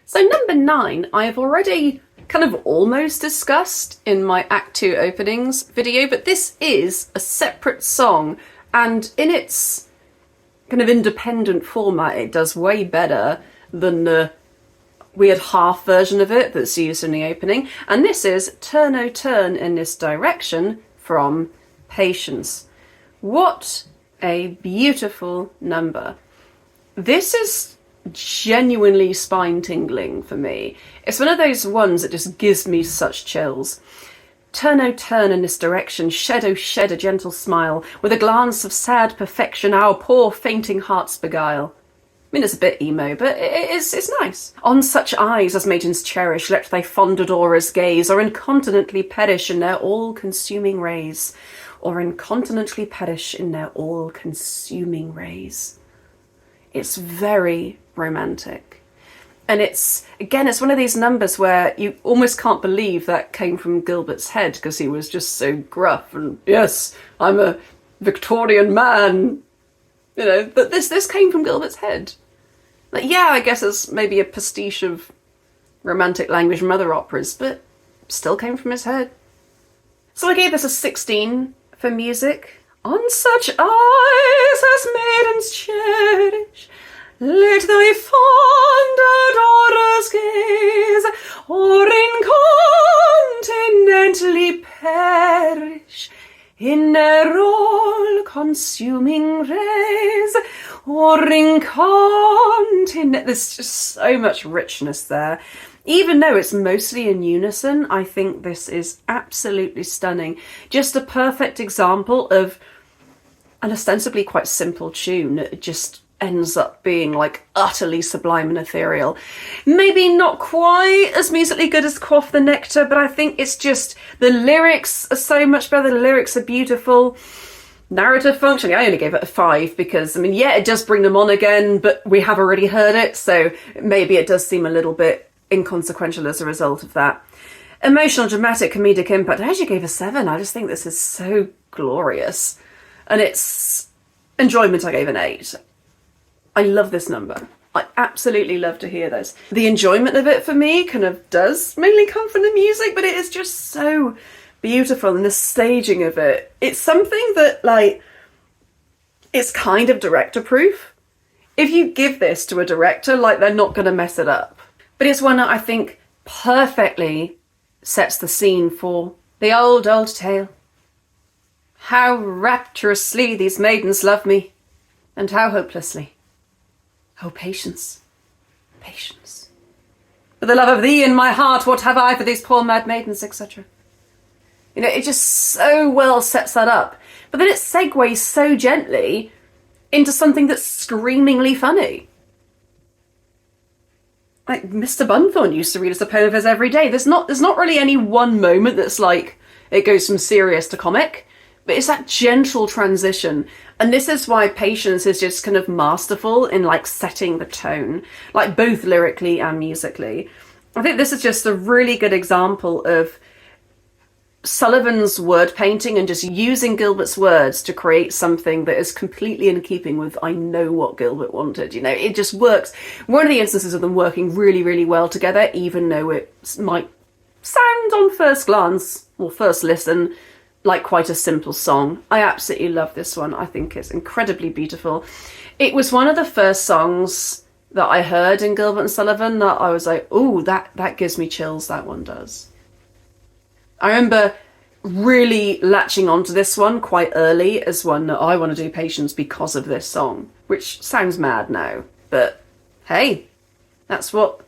So number 9, I have already kind of almost discussed in my Act 2 openings video, but this is a separate song, and in its kind of independent format, it does way better than the weird half version of it that's used in the opening. And this is Turn O Turn in This Direction from Patience. What a beautiful number. This is genuinely spine-tingling for me. It's one of those ones that just gives me such chills. Turn, oh turn in this direction, shed, oh shed a gentle smile, with a glance of sad perfection our poor fainting hearts beguile. I mean, it's a bit emo, but it's nice. On such eyes as maidens cherish, let thy fond adorers gaze, or incontinently perish in their all-consuming rays. Or incontinently perish in their all-consuming rays. It's very romantic. And it's one of these numbers where you almost can't believe that came from Gilbert's head, because he was just so gruff and, yes, I'm a Victorian man, you know, but this came from Gilbert's head. Like, yeah, I guess it's maybe a pastiche of romantic language from other operas, but still came from his head. So I gave this a 16 for music. On such eyes as maidens cherish, let thy fond adorers gaze, or incontinently perish in their all-consuming rays, or incontinent... There's just so much richness there. Even though it's mostly in unison, I think this is absolutely stunning. Just a perfect example of an ostensibly quite simple tune that just ends up being like utterly sublime and ethereal. Maybe not quite as musically good as Quaff the Nectar, but I think it's just the lyrics are so much better. The lyrics are beautiful. Narrative function, I only gave it a 5 because, I mean, yeah, it does bring them on again, but we have already heard it, so maybe it does seem a little bit inconsequential as a result of that. Emotional, dramatic, comedic impact, I actually gave a 7. I just think this is so glorious. And its enjoyment, I gave an 8. I love this number. I absolutely love to hear this. The enjoyment of it for me kind of does mainly come from the music, but it is just so beautiful, and the staging of it. It's something that, like, it's kind of director proof. If you give this to a director, like, they're not going to mess it up. But it's one that I think perfectly sets the scene for the old, old tale. How rapturously these maidens love me, and how hopelessly. Oh, patience, patience. For the love of thee in my heart, what have I for these poor mad maidens, etc. You know, it just so well sets that up. But then it segues so gently into something that's screamingly funny. Like Mr. Bunthorne used to read us a poem of his every day. There's not really any one moment that's like, it goes from serious to comic. But it's that gentle transition. And this is why Patience is just kind of masterful in like setting the tone, like both lyrically and musically. I think this is just a really good example of Sullivan's word painting and just using Gilbert's words to create something that is completely in keeping with I know what Gilbert wanted. You know, it just works. One of the instances of them working really, really well together, even though it might sound on first glance or first listen like quite a simple song. I absolutely love this one. I think it's incredibly beautiful. It was one of the first songs that I heard in Gilbert and Sullivan that I was like, oh, that gives me chills, that one does. I remember really latching onto this one quite early as one that I want to do Patience because of this song, which sounds mad now, but hey, that's what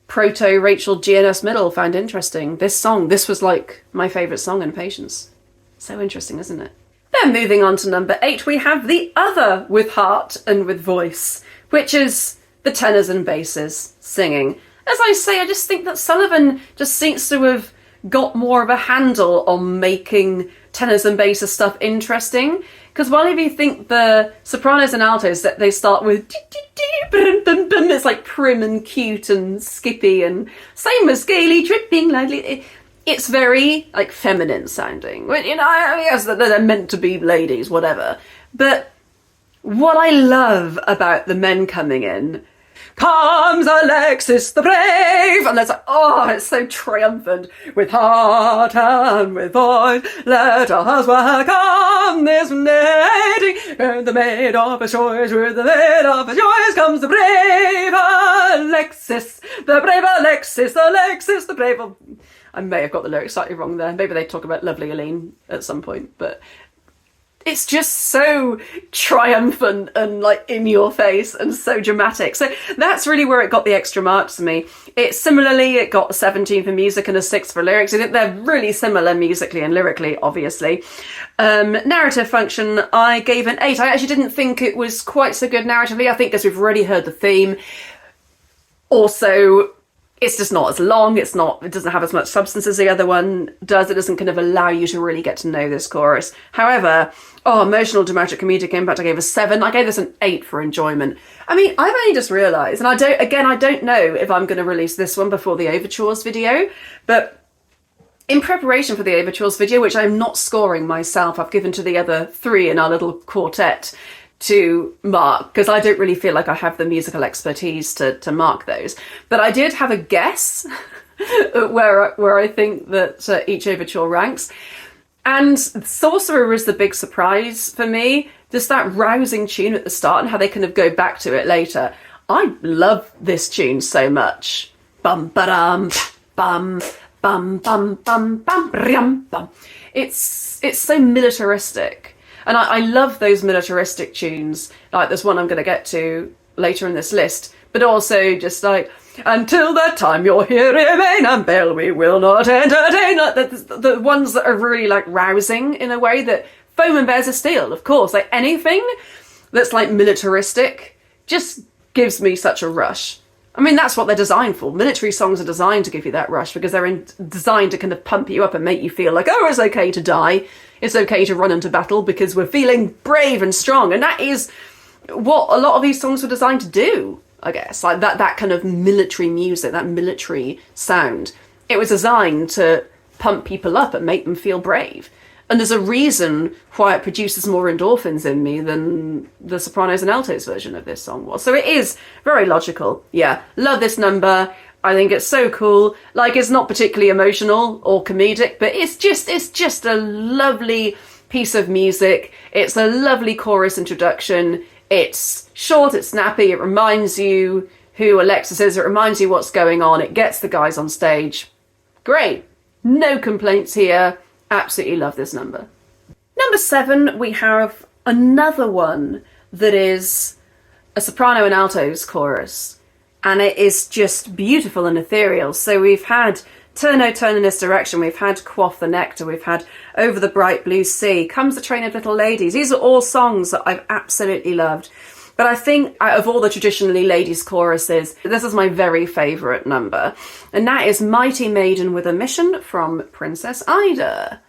proto-Rachel GNS Middle found interesting. This was like my favourite song in Patience. So interesting, isn't it? Then moving on to number 8, we have the other with heart and with voice, which is the tenors and basses singing. As I say, I just think that Sullivan just seems to have got more of a handle on making tenors and basses stuff interesting. Because while if you think the sopranos and altos, that they start with it's like prim and cute and skippy, and same as Gaily tripping lightly. It's very like feminine sounding. You know, yes, they're meant to be ladies, whatever. But what I love about the men coming in, comes Alexis the Brave, and there's like, oh, it's so triumphant. With heart and with voice, let us welcome this lady, and the maid of his choice, with the maid of his choice comes the brave Alexis, the brave Alexis, Alexis the Brave. I may have got the lyrics slightly wrong there. Maybe they talk about lovely Elaine at some point, but it's just so triumphant and like in your face and so dramatic. So that's really where it got the extra marks for me. It got a 17 for music and a 6 for lyrics. I think they're really similar musically and lyrically, obviously. Narrative function, I gave an 8. I actually didn't think it was quite so good narratively. I think because we've already heard the theme. Also, it's just not as long. It doesn't have as much substance as the other one does. It doesn't kind of allow you to really get to know this chorus. However, emotional, dramatic, comedic impact, I gave a 7. I gave this an 8 for enjoyment. I mean, I've only just realised, and I don't know if I'm going to release this one before the overtures video, but in preparation for the overtures video, which I'm not scoring myself, I've given to the other 3 in our little quartet to mark, because I don't really feel like I have the musical expertise to mark those. But I did have a guess where I think that each overture ranks. And Sorcerer is the big surprise for me. Just that rousing tune at the start and how they kind of go back to it later. I love this tune so much. Bum ba-dum, bum, bum, bum, bum, bum, bum, bum. It's so militaristic. And I love those militaristic tunes. Like there's one I'm going to get to later in this list. But also just like, until that time you're here, remain and bail, we will not entertain. Like the ones that are really like rousing in a way that Foam and Bears of Steel, of course. Like anything that's like militaristic just gives me such a rush. I mean, that's what they're designed for. Military songs are designed to give you that rush because they're designed to kind of pump you up and make you feel like, oh, it's okay to die. It's okay to run into battle because we're feeling brave and strong. And that is what a lot of these songs were designed to do, I guess. Like that kind of military music, that military sound. It was designed to pump people up and make them feel brave. And there's a reason why it produces more endorphins in me than the sopranos and altos version of this song was. So it is very logical. Yeah, love this number. I think it's so cool. Like, it's not particularly emotional or comedic, but it's just a lovely piece of music. It's a lovely chorus introduction. It's short, it's snappy, it reminds you who Alexa says it reminds you what's going on. It gets the guys on stage. Great. No complaints here. Absolutely love this number. Number 7, we have another one that is a soprano and altos chorus, and it is just beautiful and ethereal. So we've had Turn, O Turn in This Direction, we've had Quaff the Nectar, we've had Over the Bright Blue Sea, Comes the Train of Little Ladies. These are all songs that I've absolutely loved. But I think out of all the traditionally ladies' choruses, this is my very favourite number. And that is Mighty Maiden with a Mission from Princess Ida.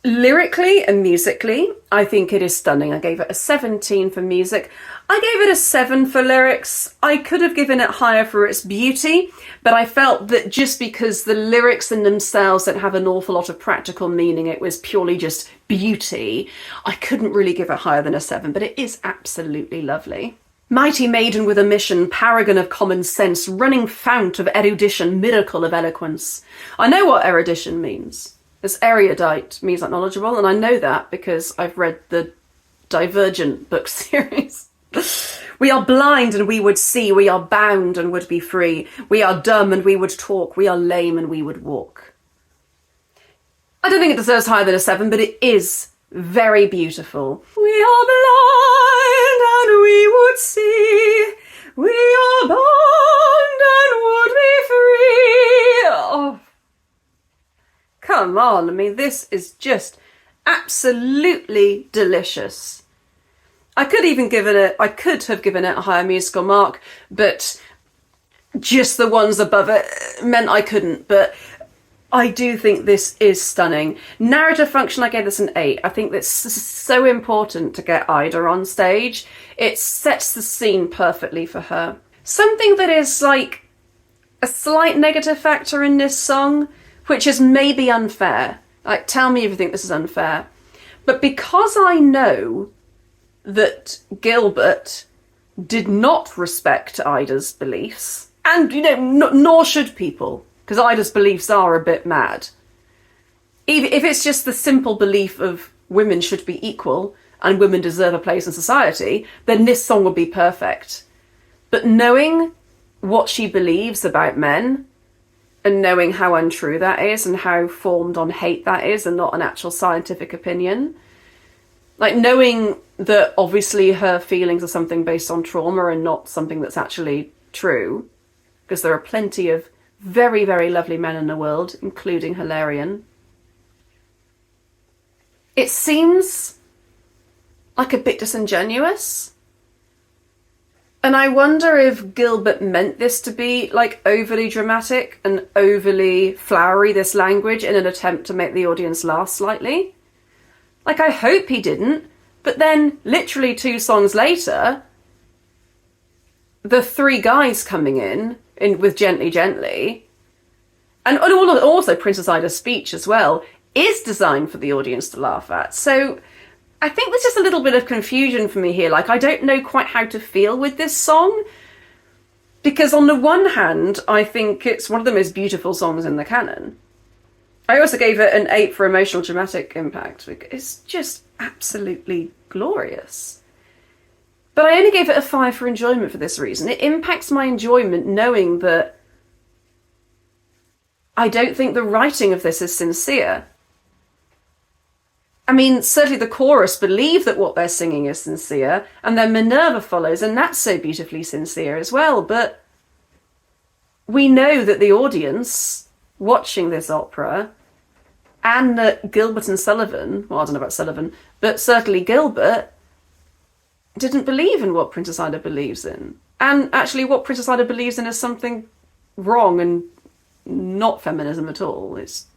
Lyrically and musically, I think it is stunning. I gave it a 17 for music. I gave it a 7 for lyrics. I could have given it higher for its beauty, but I felt that just because the lyrics in themselves don't have an awful lot of practical meaning, it was purely just beauty, I couldn't really give it higher than a 7, but it is absolutely lovely. Mighty maiden with a mission, paragon of common sense, running fount of erudition, miracle of eloquence. I know what erudition means. It's erudite, means like knowledgeable, and I know that because I've read the Divergent book series. We are blind and we would see, we are bound and would be free, we are dumb and we would talk, we are lame and we would walk. I don't think it deserves higher than a 7, but it is very beautiful. We are blind and we would see, we are bound and would be free. Oh. Come on, I mean, this is just absolutely delicious. I could have given it a higher musical mark, but just the ones above it meant I couldn't. But I do think this is stunning. Narrative function, I gave this an 8. I think that's so important to get Ida on stage. It sets the scene perfectly for her. Something that is like a slight negative factor in this song, which is maybe unfair. Like, tell me if you think this is unfair. But because I know that Gilbert did not respect Ida's beliefs, and, you know, nor should people, because Ida's beliefs are a bit mad. If it's just the simple belief of women should be equal and women deserve a place in society, then this song would be perfect. But knowing what she believes about men, and knowing how untrue that is and how formed on hate that is and not an actual scientific opinion. Like, knowing that obviously her feelings are something based on trauma and not something that's actually true, because there are plenty of very, very lovely men in the world, including Hilarion. It seems like a bit disingenuous. And I wonder if Gilbert meant this to be like overly dramatic and overly flowery, this language, in an attempt to make the audience laugh slightly. Like, I hope he didn't, but then literally 2 songs later, the 3 guys coming in with Gently Gently, and also Princess Ida's speech as well, is designed for the audience to laugh at. So I think there's just a little bit of confusion for me here. Like, I don't know quite how to feel with this song. Because on the one hand, I think it's one of the most beautiful songs in the canon. I also gave it an 8 for emotional dramatic impact. It's just absolutely glorious. But I only gave it a 5 for enjoyment for this reason. It impacts my enjoyment knowing that I don't think the writing of this is sincere. I mean, certainly the chorus believe that what they're singing is sincere, and then Minerva follows, and that's so beautifully sincere as well. But we know that the audience watching this opera, and that Gilbert and Sullivan, well, I don't know about Sullivan, but certainly Gilbert, didn't believe in what Princess Ida believes in. And actually what Princess Ida believes in is something wrong and not feminism at all. It's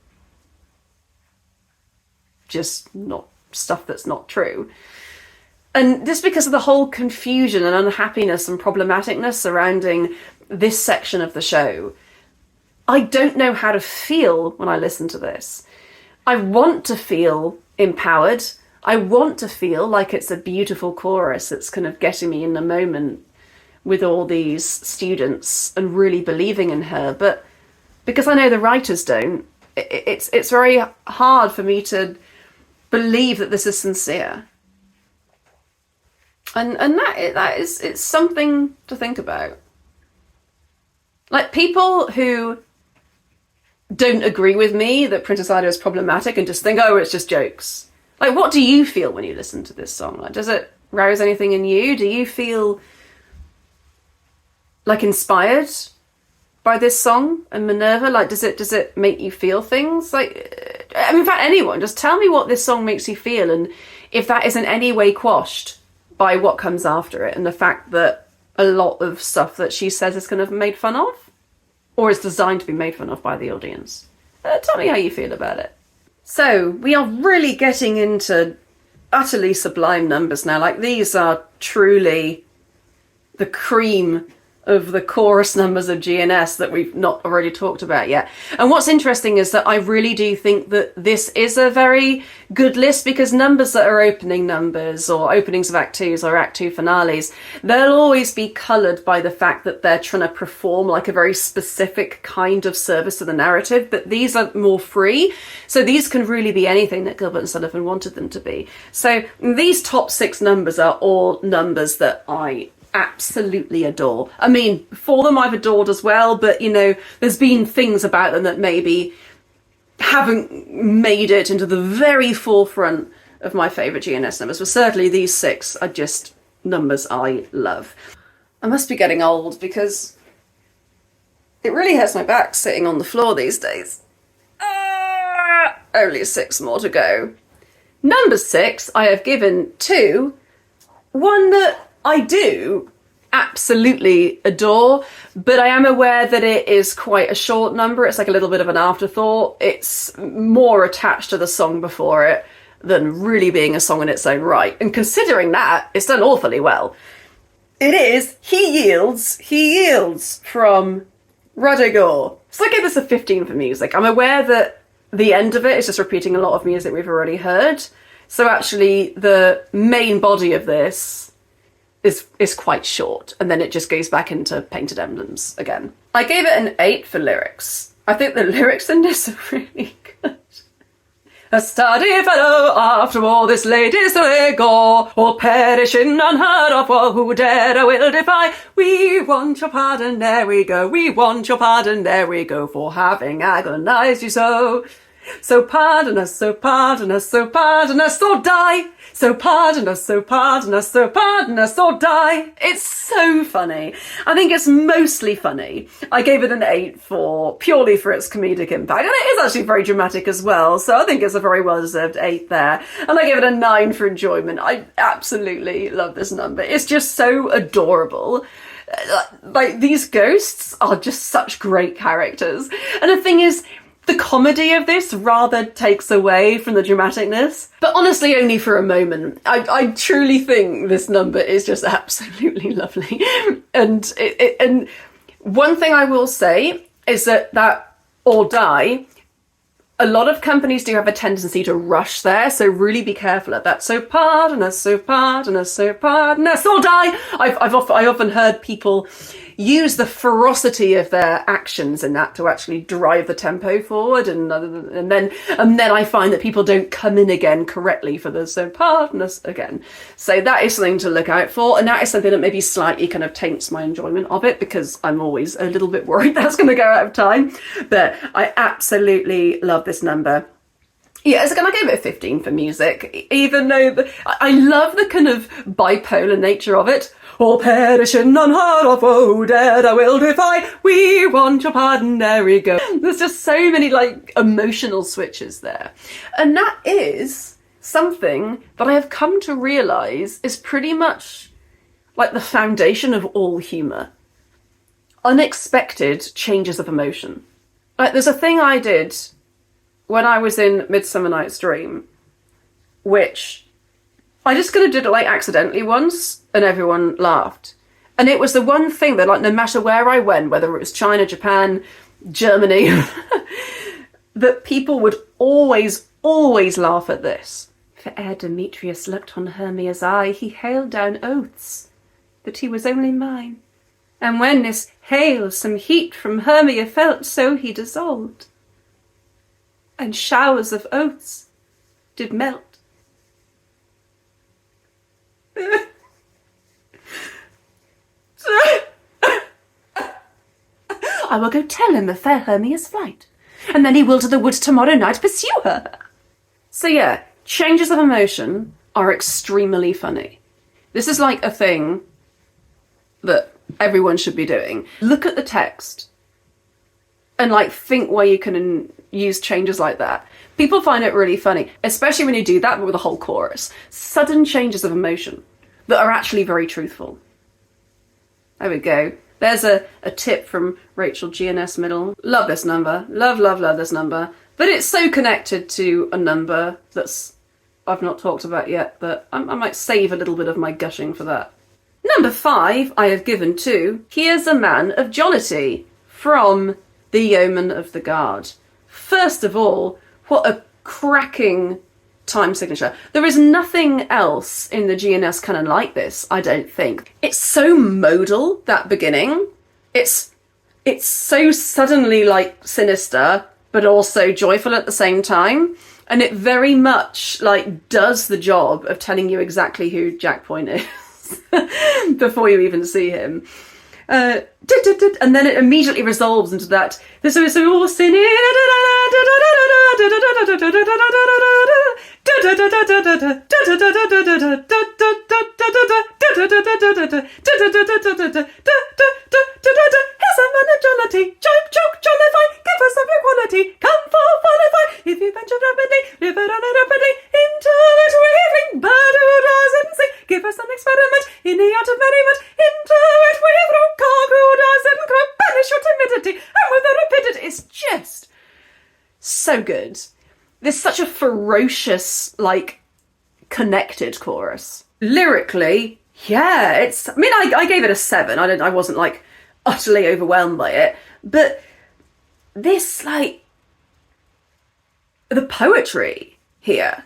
just not stuff that's not true. And just because of the whole confusion and unhappiness and problematicness surrounding this section of the show, I don't know how to feel when I listen to this. I want to feel empowered. I want to feel like it's a beautiful chorus that's kind of getting me in the moment with all these students and really believing in her. But because I know the writers don't, it's very hard for me to believe that this is sincere. And that is, it's something to think about. Like, people who don't agree with me that Princess Ida is problematic and just think, oh, it's just jokes. Like, what do you feel when you listen to this song? Like, does it rouse anything in you? Do you feel, like, inspired by this song and Minerva? Like, does it make you feel things? Like, I mean, in fact, anyone, just tell me what this song makes you feel, and if that is in any way quashed by what comes after it and the fact that a lot of stuff that she says is kind of made fun of, or is designed to be made fun of by the audience. Tell me how you feel about it. So, we are really getting into utterly sublime numbers now. Like, these are truly the cream of the chorus numbers of GNS that we've not already talked about yet. And what's interesting is that I really do think that this is a very good list, because numbers that are opening numbers or openings of Act 2s or Act 2 finales, they'll always be coloured by the fact that they're trying to perform like a very specific kind of service to the narrative, but these are more free. So these can really be anything that Gilbert and Sullivan wanted them to be. So these top 6 numbers are all numbers that I absolutely adore. I mean, for them I've adored as well, but you know, there's been things about them that maybe haven't made it into the very forefront of my favourite GNS numbers, but certainly these 6 are just numbers I love. I must be getting old, because it really hurts my back sitting on the floor these days. Only 6 more to go. Number 6 I have given to one that I do absolutely adore, but I am aware that it is quite a short number. It's like a little bit of an afterthought. It's more attached to the song before it than really being a song in its own right. And considering that, it's done awfully well. It is He Yields from RUDDIGORE. So I gave this a 15 for music. I'm aware that the end of it is just repeating a lot of music we've already heard. So actually the main body of this is quite short, and then it just goes back into Painted Emblems again. I gave it an 8 for lyrics. I think the lyrics in this are really good. A sturdy fellow after all this latest rigor, or perishing unheard of, or who dare I will defy. We want your pardon, there we go. We want your pardon, there we go, for having agonized you so. So pardon us, so pardon us, so pardon us, or die. So pardon us, so pardon us, so pardon us, or die. It's so funny. I think it's mostly funny. I gave it an 8 purely for its comedic impact. And it is actually very dramatic as well. So I think it's a very well-deserved 8 there. And I gave it a 9 for enjoyment. I absolutely love this number. It's just so adorable. Like, these ghosts are just such great characters. And the thing is, the comedy of this rather takes away from the dramaticness, but honestly only for a moment. I truly think this number is just absolutely lovely. And and one thing I will say is that or die, a lot of companies do have a tendency to rush there, so really be careful of that. So pardon us, so pardon us, so pardon us, or die. I often heard people use the ferocity of their actions in that to actually drive the tempo forward, and then I find that people don't come in again correctly for the so pardon us again. So that is something to look out for, and that is something that maybe slightly kind of taints my enjoyment of it, because I'm always a little bit worried that's going to go out of time. But I absolutely love this number. Yeah, so I gave it a 15 for music, even though I love the kind of bipolar nature of it. All perishing unheard of, oh dead I will defy, we want your pardon, there we go. There's just so many like emotional switches there. And that is something that I have come to realise is pretty much like the foundation of all humour. Unexpected changes of emotion. Like, there's a thing I did when I was in Midsummer Night's Dream, which I just kind of did it like accidentally once, and everyone laughed. And it was the one thing that, like, no matter where I went, whether it was China, Japan, Germany, that people would always laugh at this. For ere Demetrius looked on Hermia's eye, he hailed down oaths that he was only mine. And when this hail some heat from Hermia felt, so he dissolved, and showers of oaths did melt. I will go tell him of fair Hermia's flight, and then he will to the wood tomorrow night pursue her. So yeah, changes of emotion are extremely funny. This is like a thing that everyone should be doing. Look at the text and like think where you can use changes like that. People find it really funny, especially when you do that with a whole chorus. Sudden changes of emotion that are actually very truthful. There we go. There's a tip from Rachel G&S Middle. Love this number. Love, love, love this number. But it's so connected to a number that's I've not talked about yet that I might save a little bit of my gushing for that. Number 5 I have given to Here's a Man of Jollity from the Yeomen of the Guard. First of all, what a cracking time signature. There is nothing else in the G&S canon like this, I don't think. It's so modal, that beginning. It's so suddenly like sinister, but also joyful at the same time. And it very much like does the job of telling you exactly who Jack Point is before you even see him. And then it immediately resolves into that. This is all sinning. Here's a man of jollity, choke, jollify, give us of your quality, come for qualify. If you venture rapidly, live it on it rapidly, into it weaving, but who doesn't see? Give us an experiment in the art of merriment, into it we throw cock who doesn't cry, banish your timidity, and with the rapidity, it's just so good. There's such a ferocious, like, connected chorus. Lyrically, yeah, it's, I mean, I gave it a 7. I wasn't, like, utterly overwhelmed by it. But this, like, the poetry here,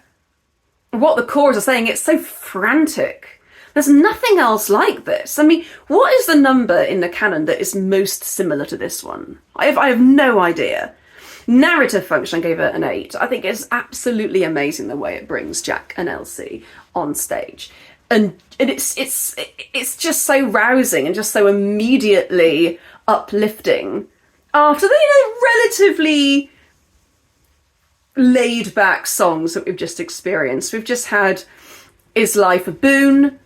what the chorus are saying, it's so frantic. There's nothing else like this. I mean, what is the number in the canon that is most similar to this one? I have no idea. Narrative function, I gave it an 8. I think it's absolutely amazing the way it brings Jack and Elsie on stage. And it's just so rousing and just so immediately uplifting after the relatively laid back songs that we've just experienced. We've just had Is Life a Boon?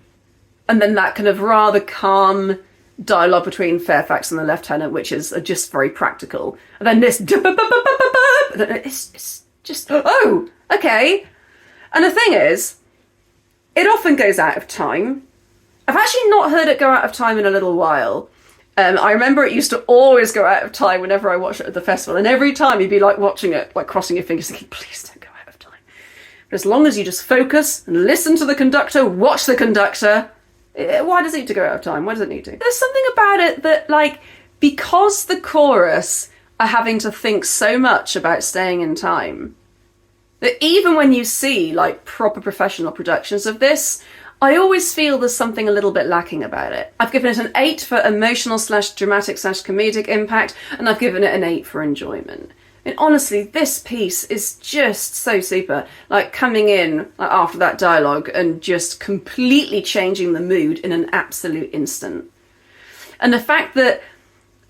And then that kind of rather calm dialogue between Fairfax and the lieutenant, which is just very practical. And then this, it's just, oh, okay. And the thing is, it often goes out of time. I've actually not heard it go out of time in a little while. I remember it used to always go out of time whenever I watched it at the festival, and every time you'd be like watching it, like crossing your fingers thinking, please don't go out of time. But as long as you just focus and listen to the conductor, watch the conductor, why does it need to go out of time? Why does it need to? There's something about it that, like, because the chorus are having to think so much about staying in time, that even when you see, like, proper professional productions of this, I always feel there's something a little bit lacking about it. I've given it an 8 for emotional / dramatic / comedic impact, and I've given it an 8 for enjoyment. And honestly, this piece is just so super. Like, coming in like, after that dialogue and just completely changing the mood in an absolute instant. And the fact that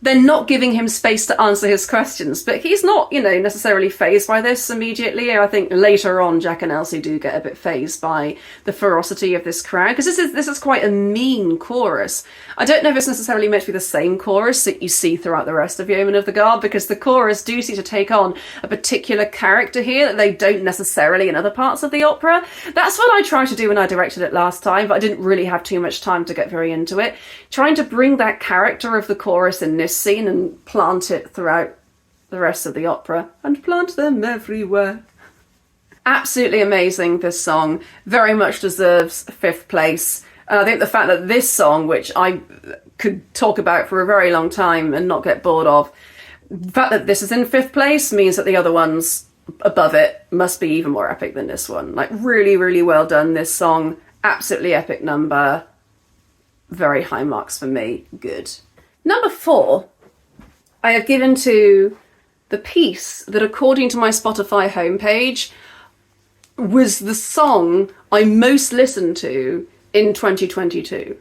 they're not giving him space to answer his questions, but he's not, you know, necessarily fazed by this immediately. I think later on Jack and Elsie do get a bit fazed by the ferocity of this crowd, because this is quite a mean chorus. I don't know if it's necessarily meant to be the same chorus that you see throughout the rest of Yeomen of the Guard, because the chorus do seem to take on a particular character here that they don't necessarily in other parts of the opera. That's what I tried to do when I directed it last time, but I didn't really have too much time to get very into it. Trying to bring that character of the chorus in this scene and plant it throughout the rest of the opera, and plant them everywhere. Absolutely amazing, this song. Very much deserves 5th place. And I think the fact that this song, which I could talk about for a very long time and not get bored of, the fact that this is in 5th place means that the other ones above it must be even more epic than this one. Like, really, really well done, this song. Absolutely epic number. Very high marks for me. Good. Number 4, I have given to the piece that, according to my Spotify homepage, was the song I most listened to in 2022.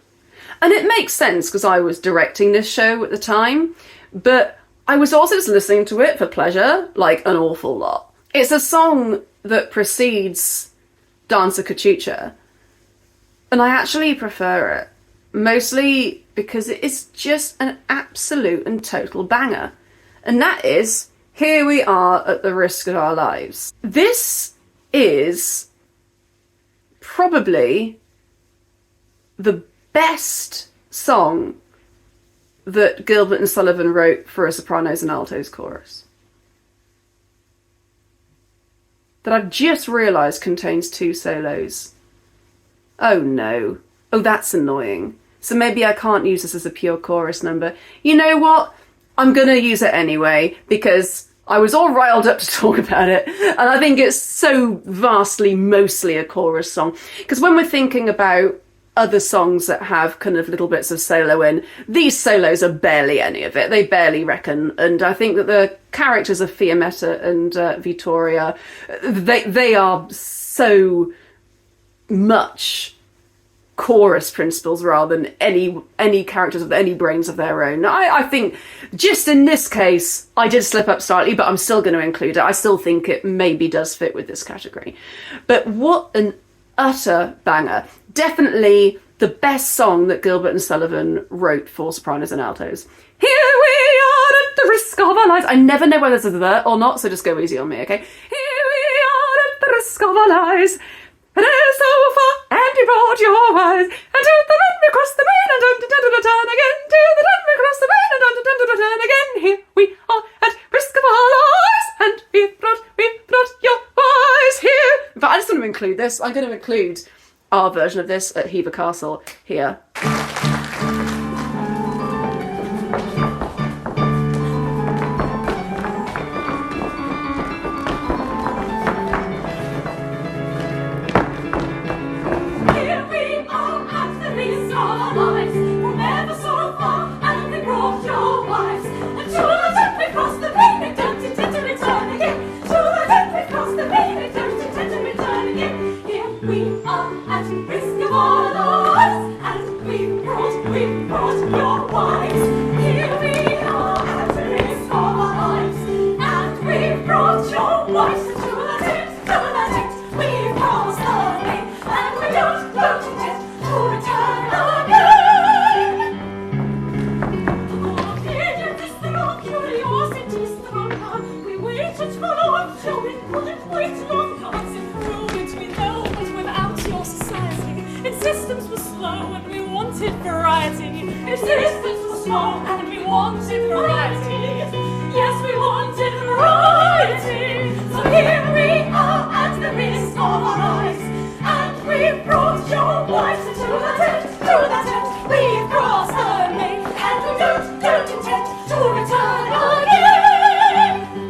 And it makes sense because I was directing this show at the time, but I was also just listening to it for pleasure, like an awful lot. It's a song that precedes Danza Cachucha, and I actually prefer it, mostly because it is just an absolute and total banger. And that is Here We Are at the Risk of Our Lives. This is probably the best song that Gilbert and Sullivan wrote for a sopranos and altos chorus, that I've just realised contains 2 solos. Oh no. Oh, that's annoying. So maybe I can't use this as a pure chorus number. You know what? I'm gonna use it anyway, because I was all riled up to talk about it, and I think it's so vastly mostly a chorus song. Because when we're thinking about other songs that have kind of little bits of solo in, these solos are barely any of it. They barely reckon. And I think that the characters of Fiammetta and Vittoria, they are so much chorus principles rather than any characters with any brains of their own. I think just in this case, I did slip up slightly, but I'm still going to include it. I still think it maybe does fit with this category. But what an utter banger. Definitely the best song that Gilbert and Sullivan wrote for sopranos and altos. Here we are at the risk of our lives. I never know whether it's a the or not, so just go easy on me, okay? Here we are at the risk of our lives. And it's so far, and you brought your eyes. And to the land we cross the main, and don't intend to turn again. To the land we cross the main, and don't intend to turn again. Here we are at risk of our lives, and we brought your eyes here. In fact, I just want to include this. I'm going to include our version of this at Hever Castle here.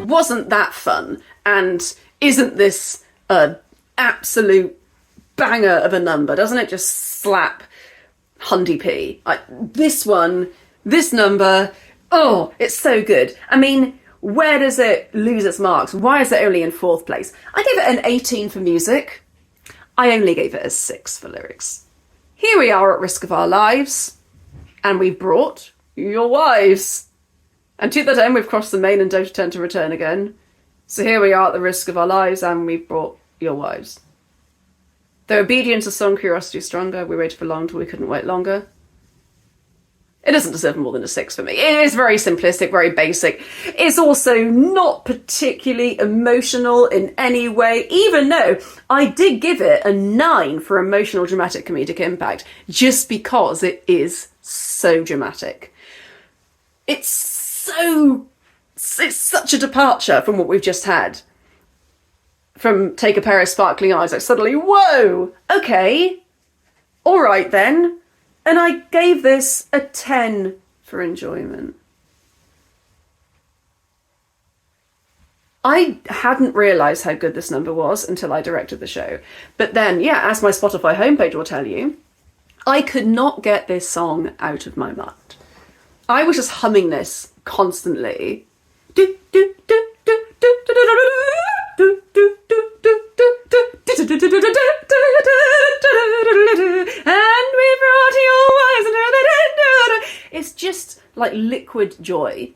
Wasn't that fun? And isn't this an absolute banger of a number? Doesn't it just slap Hundy P? Like this one, this number, oh, it's so good. I mean, where does it lose its marks? Why is it only in 4th place? I gave it an 18 for music. I only gave it a 6 for lyrics. Here we are at risk of our lives, and we've brought your wives. And to that end, we've crossed the main and don't intend to return again. So here we are at the risk of our lives, and we've brought your wives. Though obedience of song curiosity stronger, we waited for long till we couldn't wait longer. It doesn't deserve more than a 6 for me. It is very simplistic, very basic. It's also not particularly emotional in any way, even though I did give it a 9 for emotional, dramatic, comedic impact, just because it is so dramatic. It's such a departure from what we've just had. From Take a Pair of Sparkling Eyes, like suddenly, whoa, okay, all right then. And I gave this a 10 for enjoyment. I hadn't realised how good this number was until I directed the show. But then, yeah, as my Spotify homepage will tell you, I could not get this song out of my mind. I was just humming this constantly. It's just like liquid joy.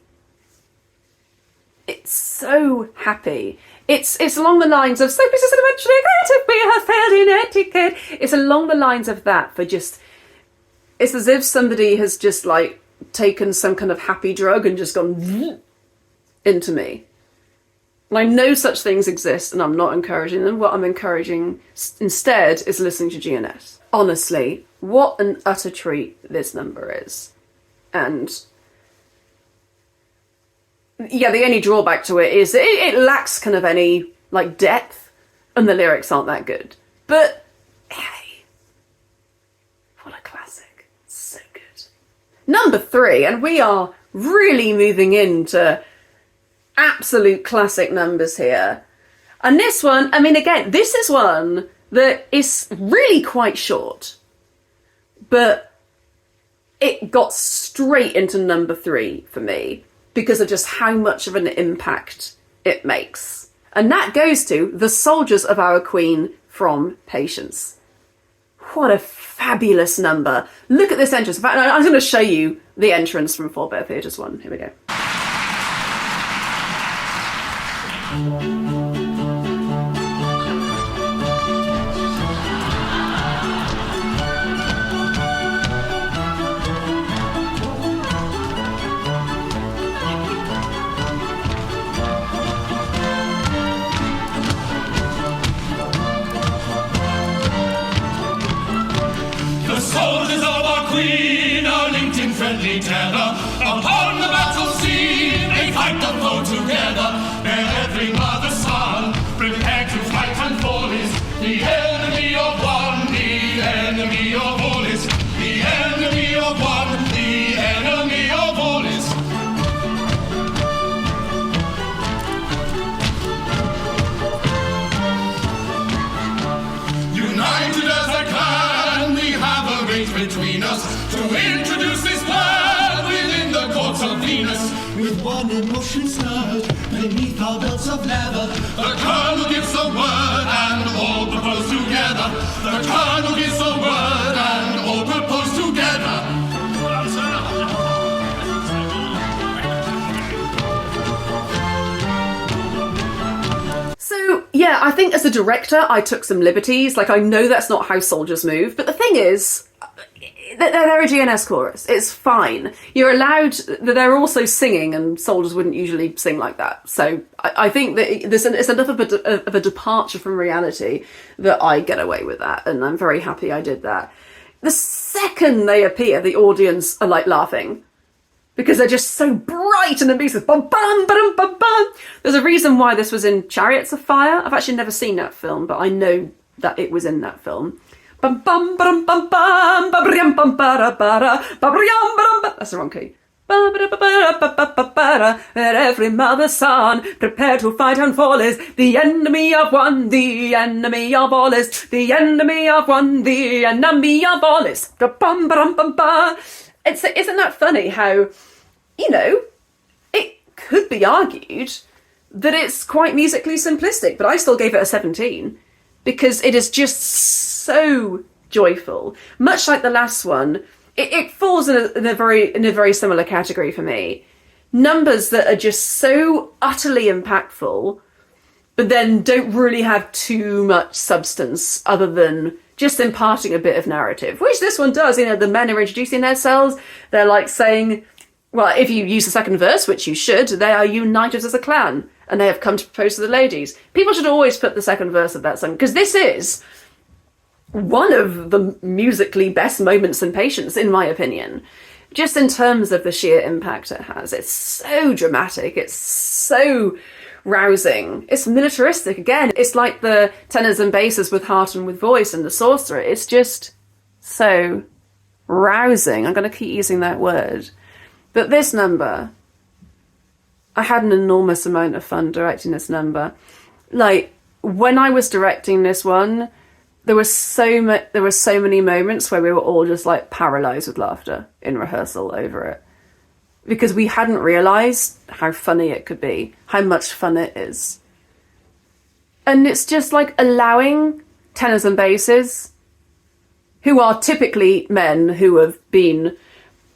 so happy. It's along the lines of "Soap is a sedimentary creative, we have failed in etiquette." It's along the lines of that for just, it's as if somebody has just like taken some kind of happy drug and just gone into me. And I know such things exist and I'm not encouraging them. What I'm encouraging instead is listening to GNS. Honestly, what an utter treat this number is. And yeah, the only drawback to it is it lacks kind of any like depth and the lyrics aren't that good. But hey, what a classic. So good. Number 3, and we are really moving into absolute classic numbers here. And this one, I mean, again, this is one that is really quite short, but it got straight into number 3 for me because of just how much of an impact it makes. And that goes to The Soldiers of Our Queen from Patience. What a fabulous number. Look at this entrance. In fact, I'm going to show you the entrance from Forbear Theatre's one. Here we go. The soldiers of our queen are linked in friendly tether. Upon the battle scene, they fight the foe together. Their every mother's son, prepared to fight and fall is the enemy of one, the enemy of all is the enemy of one, the enemy of all is. United as a clan, we have arranged between us to introduce this plan within the courts of Venus. With one emotion stirred beneath our belts of leather, The colonel gives the word and all propose together. The colonel gives the word and all propose together. So, yeah, I think as a director, I took some liberties. Like, I know that's not how soldiers move, but the thing is, they're a GNS chorus. It's fine. You're allowed, they're also singing, and soldiers wouldn't usually sing like that. So I think that it's enough of a departure from reality that I get away with that, and I'm very happy I did that. The second they appear, the audience are like laughing, because they're just so bright and ambitious. Bum, bum, bum, bum, bum. There's a reason why this was in Chariots of Fire. I've actually never seen that film, but I know that it was in that film. Bum, bum, bum, bum, bum, bum, bum, bara, bara, bum, that's the wrong key. That every mother's son, prepared to fight and fall, is the enemy of one, the enemy of all is the enemy of one, the enemy of all is. Isn't that funny how, you know, it could be argued that it's quite musically simplistic, but I still gave it a 17 because it is just so joyful. Much like the last one, it falls in a very similar category for me. Numbers that are just so utterly impactful, but then don't really have too much substance other than just imparting a bit of narrative, which this one does. You know, the men are introducing themselves. They're like saying, well, if you use the second verse, which you should, they are united as a clan, and they have come to propose to the ladies. People should always put the second verse of that song, because this is one of the musically best moments in Patience, in my opinion. Just in terms of the sheer impact it has. It's so dramatic. It's so rousing. It's militaristic again. It's like the tenors and basses with heart and with voice and the sorcerer. It's just so rousing. I'm going to keep using that word. But this number, I had an enormous amount of fun directing this number. Like, when I was directing this one, there were so many moments where we were all just like paralysed with laughter in rehearsal over it. Because we hadn't realised how funny it could be, how much fun it is. And it's just like allowing tenors and basses, who are typically men who have been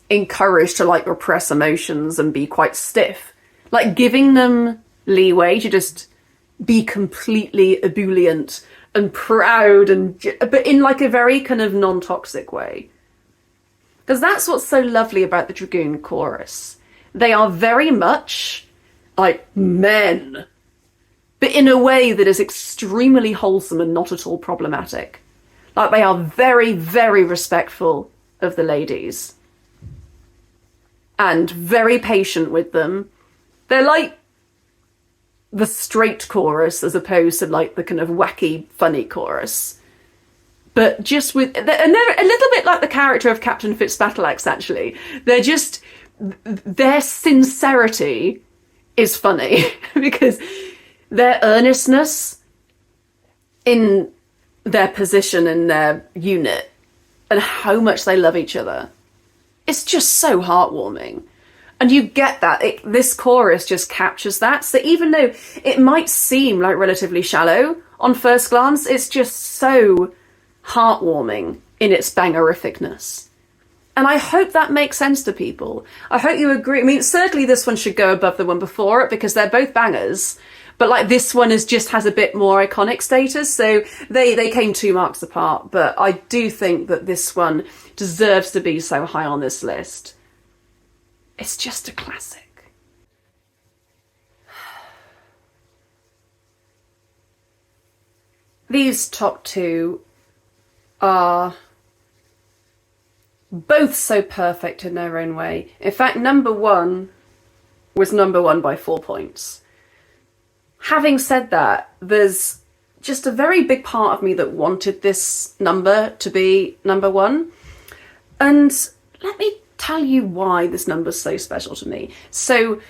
encouraged to like repress emotions and be quite stiff, like giving them leeway to just be completely ebullient and proud, but in like a very kind of non-toxic way. Because that's what's so lovely about the Dragoon chorus. They are very much like men, but in a way that is extremely wholesome and not at all problematic. Like, they are very, very respectful of the ladies and very patient with them. They're like the straight chorus as opposed to like the kind of wacky, funny chorus. But just with, and they're a little bit like the character of Captain Fitzbattleaxe, actually. They're just, their sincerity is funny because their earnestness in their position in their unit and how much they love each other, it's just so heartwarming. And you get that. This chorus just captures that. So even though it might seem like relatively shallow on first glance, it's just so heartwarming in its bangerificness. And I hope that makes sense to people. I hope you agree. I mean, certainly this one should go above the one before it because they're both bangers. But like this one just has a bit more iconic status. So they came 2 marks apart. But I do think that this one deserves to be so high on this list. It's just a classic. These top 2 are both so perfect in their own way. In fact, number 1 was number 1 by 4 points. Having said that, there's just a very big part of me that wanted this number to be number 1. And let me tell you why this number's so special to me. So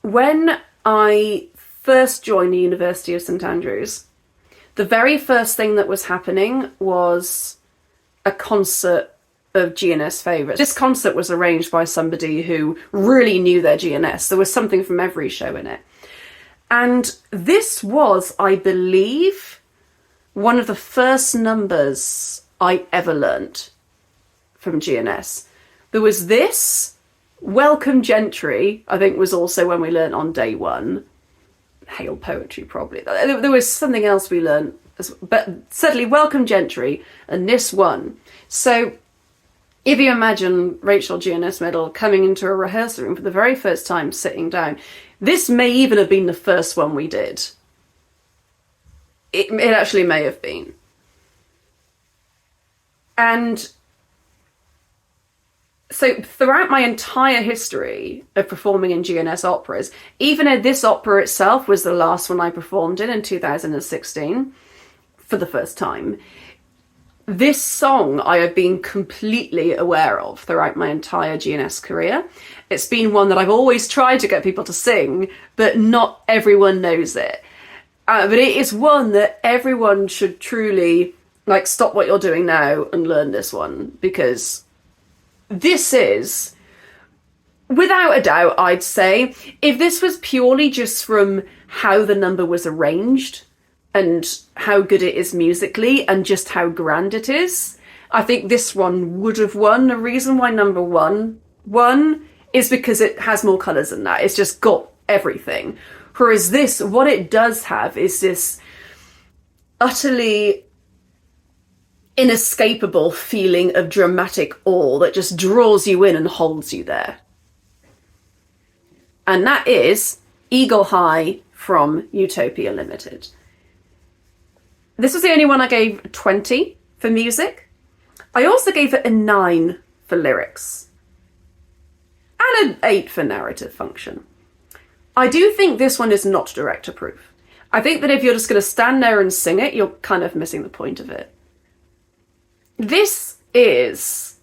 when I first joined the University of St Andrews, the very first thing that was happening was a concert of GNS favourites. This concert was arranged by somebody who really knew their GNS. There was something from every show in it. And this was, I believe, one of the first numbers I ever learnt from GNS. There was this, Welcome Gentry, I think was also when we learnt on day 1. Hail Poetry, probably. There was something else we learnt, but certainly Welcome Gentry and this one. So if you imagine Rachel GNS Middle coming into a rehearsal room for the very first time, sitting down, this may even have been the first one we did. It actually may have been. And so throughout my entire history of performing in GNS operas, even though this opera itself was the last one I performed in 2016, for the first time, this song I have been completely aware of throughout my entire GNS career. It's been one that I've always tried to get people to sing, but not everyone knows it. But it is one that everyone should truly, like, stop what you're doing now and learn this one, because this is, without a doubt, I'd say, if this was purely just from how the number was arranged and how good it is musically and just how grand it is, I think this one would have won. The reason why number 1 won is because it has more colours than that. It's just got everything. Whereas this, what it does have is this utterly inescapable feeling of dramatic awe that just draws you in and holds you there. And that is Eagle High from Utopia Limited. This was the only one I gave 20 for music. I also gave it a 9 for lyrics. And an 8 for narrative function. I do think this one is not director proof. I think that if you're just going to stand there and sing it, you're kind of missing the point of it. This is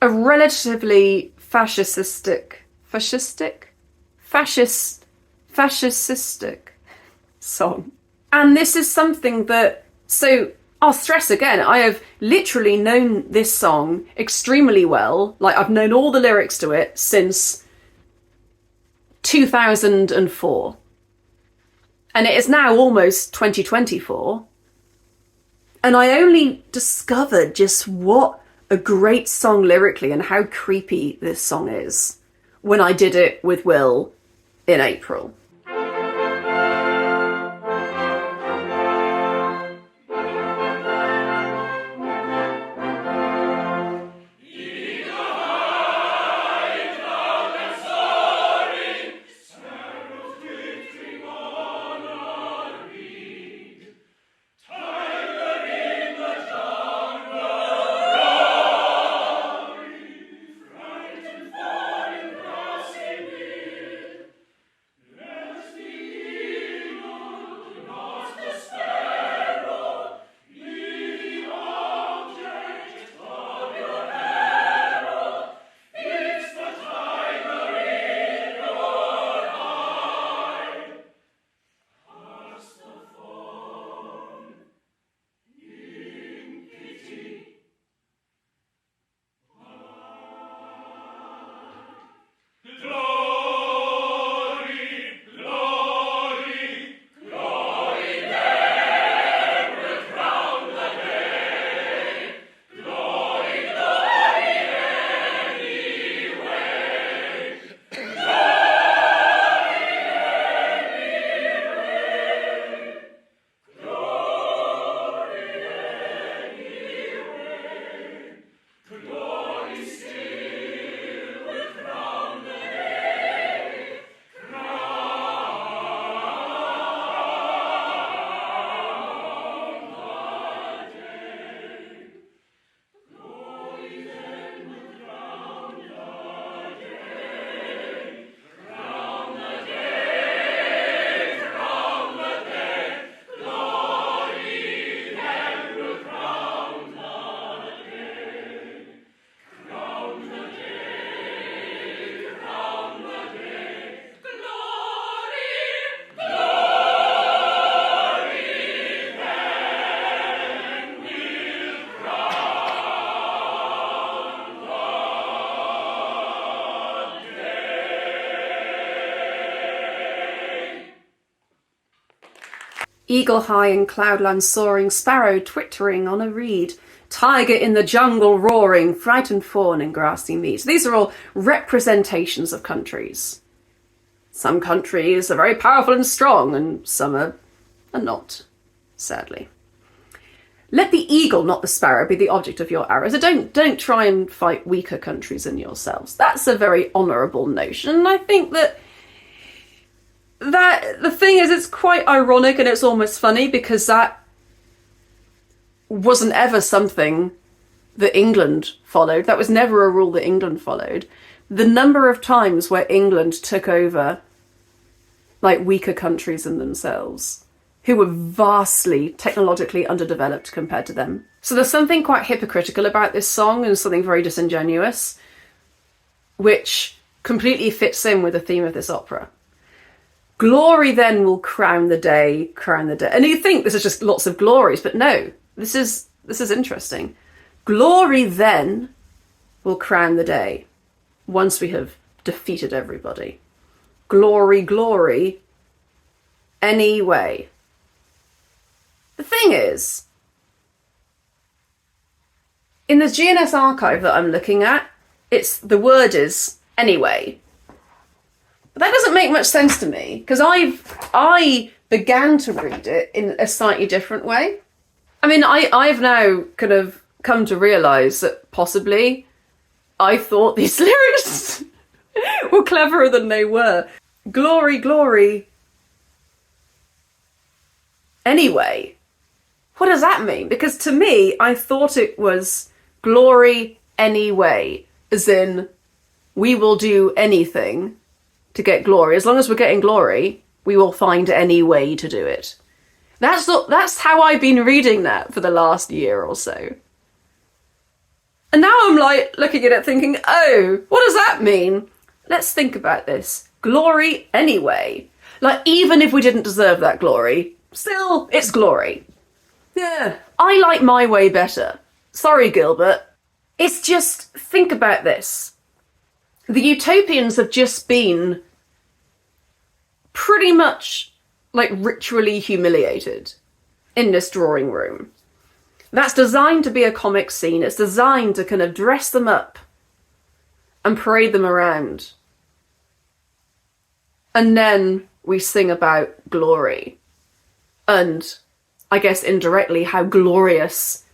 a relatively fascistic song. And this is something that, so I'll stress again, I have literally known this song extremely well. Like, I've known all the lyrics to it since 2004. And it is now almost 2024. And I only discovered just what a great song lyrically and how creepy this song is when I did it with Will in April. Eagle high in cloudland soaring, sparrow twittering on a reed, tiger in the jungle roaring, frightened fawn in grassy meads. These are all representations of countries. Some countries are very powerful and strong, and some are not, sadly. Let the eagle, not the sparrow, be the object of your arrows. So don't try and fight weaker countries than yourselves. That's a very honourable notion, and I think that the thing is, it's quite ironic and it's almost funny, because that wasn't ever something that England followed. That was never a rule that England followed. The number of times where England took over like weaker countries than themselves, who were vastly technologically underdeveloped compared to them. So there's something quite hypocritical about this song and something very disingenuous, which completely fits in with the theme of this opera. Glory then will crown the day. And you think this is just lots of glories, but no, this is interesting. Glory then will crown the day, once we have defeated everybody. Glory, glory, anyway. The thing is, in the GNS archive that I'm looking at, the word is anyway. But that doesn't make much sense to me, because I began to read it in a slightly different way. I mean, I've now kind of come to realise that possibly I thought these lyrics were cleverer than they were. Glory, glory, anyway. What does that mean? Because to me, I thought it was glory anyway, as in we will do anything to get glory. As long as we're getting glory, we will find any way to do it. That's how I've been reading that for the last year or so. And now I'm like looking at it thinking, oh, what does that mean? Let's think about this. Glory anyway. Like, even if we didn't deserve that glory, still, it's glory. Yeah, I like my way better. Sorry, Gilbert. It's just, think about this. The utopians have just been pretty much like ritually humiliated in this drawing room. That's designed to be a comic scene. It's designed to kind of dress them up and parade them around. And then we sing about glory. And I guess indirectly how glorious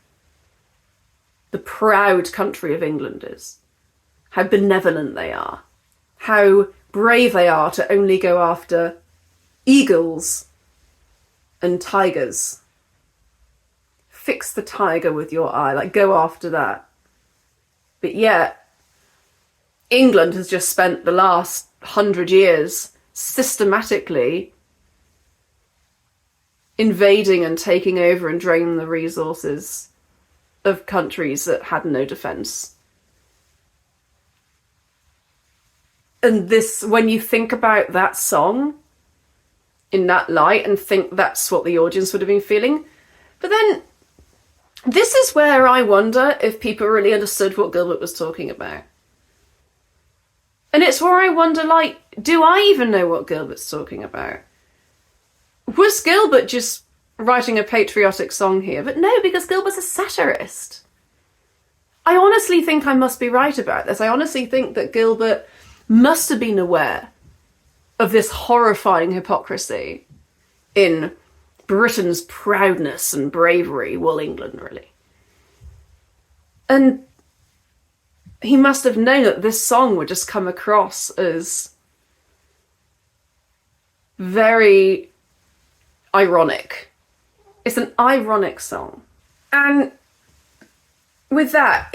the proud country of England is. How benevolent they are. How brave they are to only go after eagles and tigers. Fix the tiger with your eye, like go after that. But yet, England has just spent the last 100 years systematically invading and taking over and draining the resources of countries that had no defence. And this, when you think about that song in that light and think that's what the audience would have been feeling, but then this is where I wonder if people really understood what Gilbert was talking about. And it's where I wonder, like, do I even know what Gilbert's talking about? Was Gilbert just writing a patriotic song here? But no, because Gilbert's a satirist. I honestly think I must be right about this. I honestly think that Gilbert must have been aware of this horrifying hypocrisy in Britain's proudness and bravery, well, England, really. And he must have known that this song would just come across as very ironic. It's an ironic song. And with that,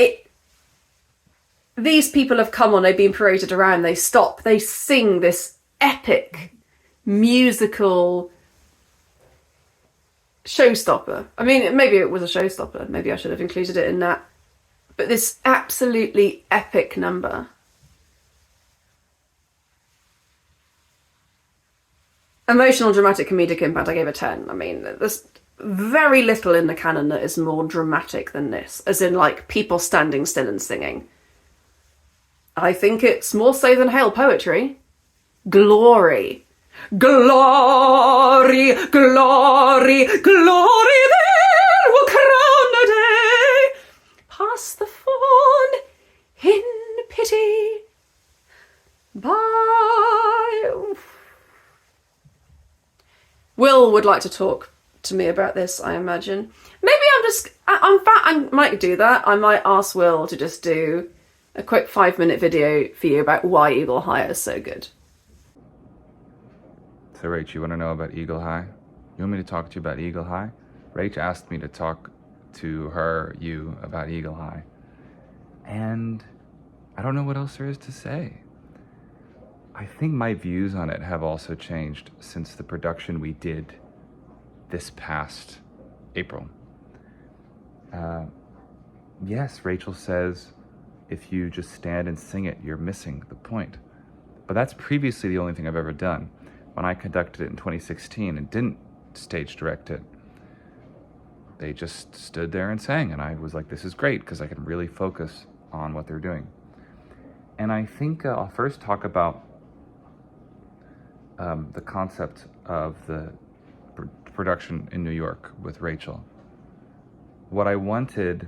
these people have come on, they've been paraded around, they stop, they sing this epic musical showstopper. I mean, maybe it was a showstopper, maybe I should have included it in that. But this absolutely epic number. Emotional, dramatic, comedic impact, I gave a 10. I mean, there's very little in the canon that is more dramatic than this, as in, like, people standing still and singing. I think it's more so than hail poetry. Glory. Glory, glory, glory, there will crown a day. Pass the fawn in pity by. Will would like to talk to me about this, I imagine. Maybe I might do that. I might ask Will to just do a quick 5-minute video for you about why Eagle High is so good. So Rach, you want to know about Eagle High? You want me to talk to you about Eagle High? Rach asked me to talk to you about Eagle High. And I don't know what else there is to say. I think my views on it have also changed since the production we did this past April. Yes, Rachel says if you just stand and sing it, you're missing the point. But that's previously the only thing I've ever done. When I conducted it in 2016 and didn't stage direct it, they just stood there and sang, and I was like, this is great because I can really focus on what they're doing. And I think I'll first talk about the concept of the production in New York with Rachel. What I wanted,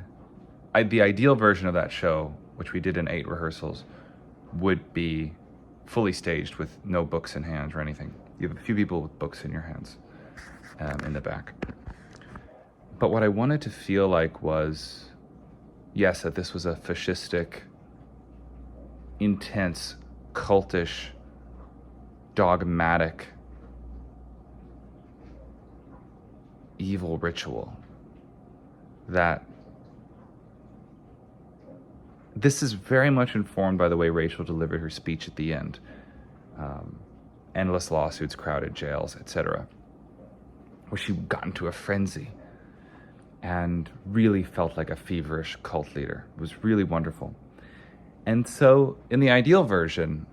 the ideal version of that show, which we did in 8 rehearsals, would be fully staged with no books in hand or anything. You have a few people with books in your hands in the back. But what I wanted to feel like was, yes, that this was a fascistic, intense, cultish, dogmatic, evil ritual. That this is very much informed by the way Rachel delivered her speech at the end. Endless lawsuits, crowded jails, etc. Where she got into a frenzy and really felt like a feverish cult leader. It was really wonderful. And so in the ideal version,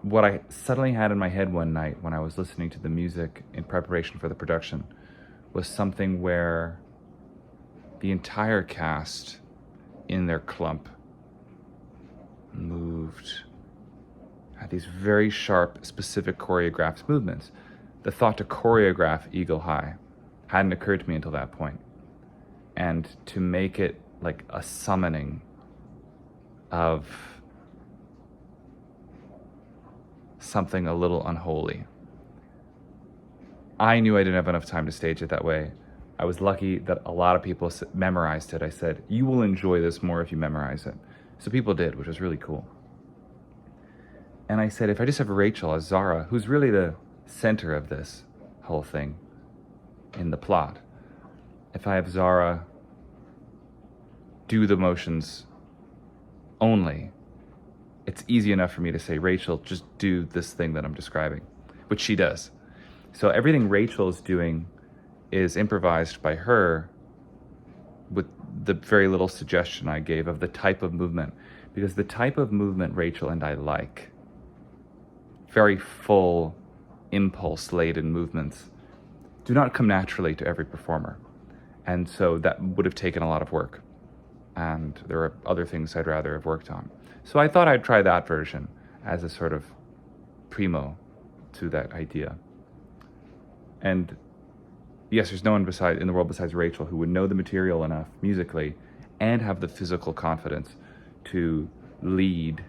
what I suddenly had in my head one night when I was listening to the music in preparation for the production was something where the entire cast in their clump moved, had these very sharp, specific choreographed movements. The thought to choreograph Eagle High hadn't occurred to me until that point. And to make it like a summoning of something a little unholy. I knew I didn't have enough time to stage it that way. I was lucky that a lot of people memorized it. I said, you will enjoy this more if you memorize it. So people did, which was really cool. And I said, if I just have Rachel as Zara, who's really the center of this whole thing in the plot, if I have Zara do the motions only, it's easy enough for me to say, Rachel, just do this thing that I'm describing, which she does. So everything Rachel is doing is improvised by her with the very little suggestion I gave of the type of movement. Because the type of movement Rachel and I like, very full, impulse-laden movements, do not come naturally to every performer. And so that would have taken a lot of work. And there are other things I'd rather have worked on. So I thought I'd try that version as a sort of primo to that idea. And yes, there's no one in the world besides Rachel who would know the material enough musically and have the physical confidence to lead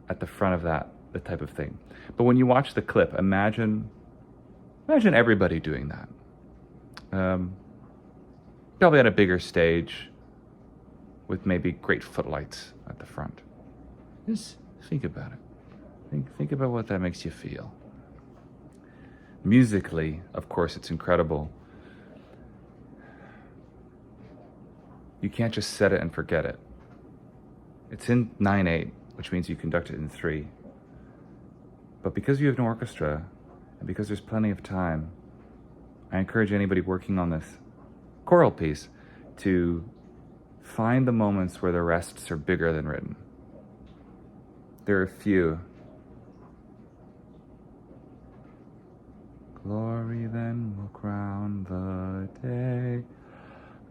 at the front of that type of thing. But when you watch the clip, imagine everybody doing that. Probably on a bigger stage with maybe great footlights at the front. Just think about it. Think about what that makes you feel. Musically, of course, it's incredible. You can't just set it and forget it. It's in 9/8, which means you conduct it in 3. But because you have an orchestra, and because there's plenty of time, I encourage anybody working on this choral piece to find the moments where the rests are bigger than written. There are a few. Glory then will crown the day,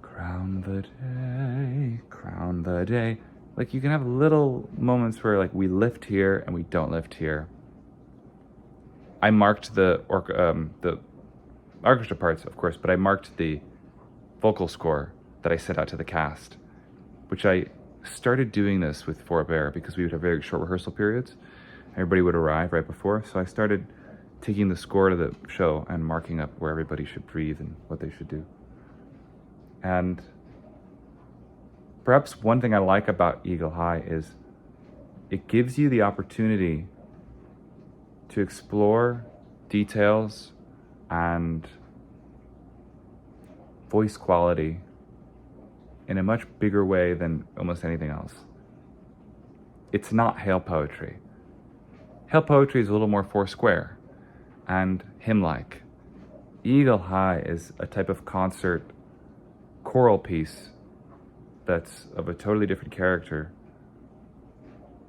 crown the day, crown the day. Like you can have little moments where like we lift here and we don't lift here. I marked the orchestra parts, of course, but I marked the vocal score that I sent out to the cast, which I started doing this with Forbear because we would have very short rehearsal periods. Everybody would arrive right before, so I started taking the score to the show and marking up where everybody should breathe and what they should do. And perhaps one thing I like about Eagle High is it gives you the opportunity to explore details and voice quality in a much bigger way than almost anything else. It's not hail poetry. Hail poetry is a little more four-square and hymn-like. Eagle High is a type of concert choral piece that's of a totally different character,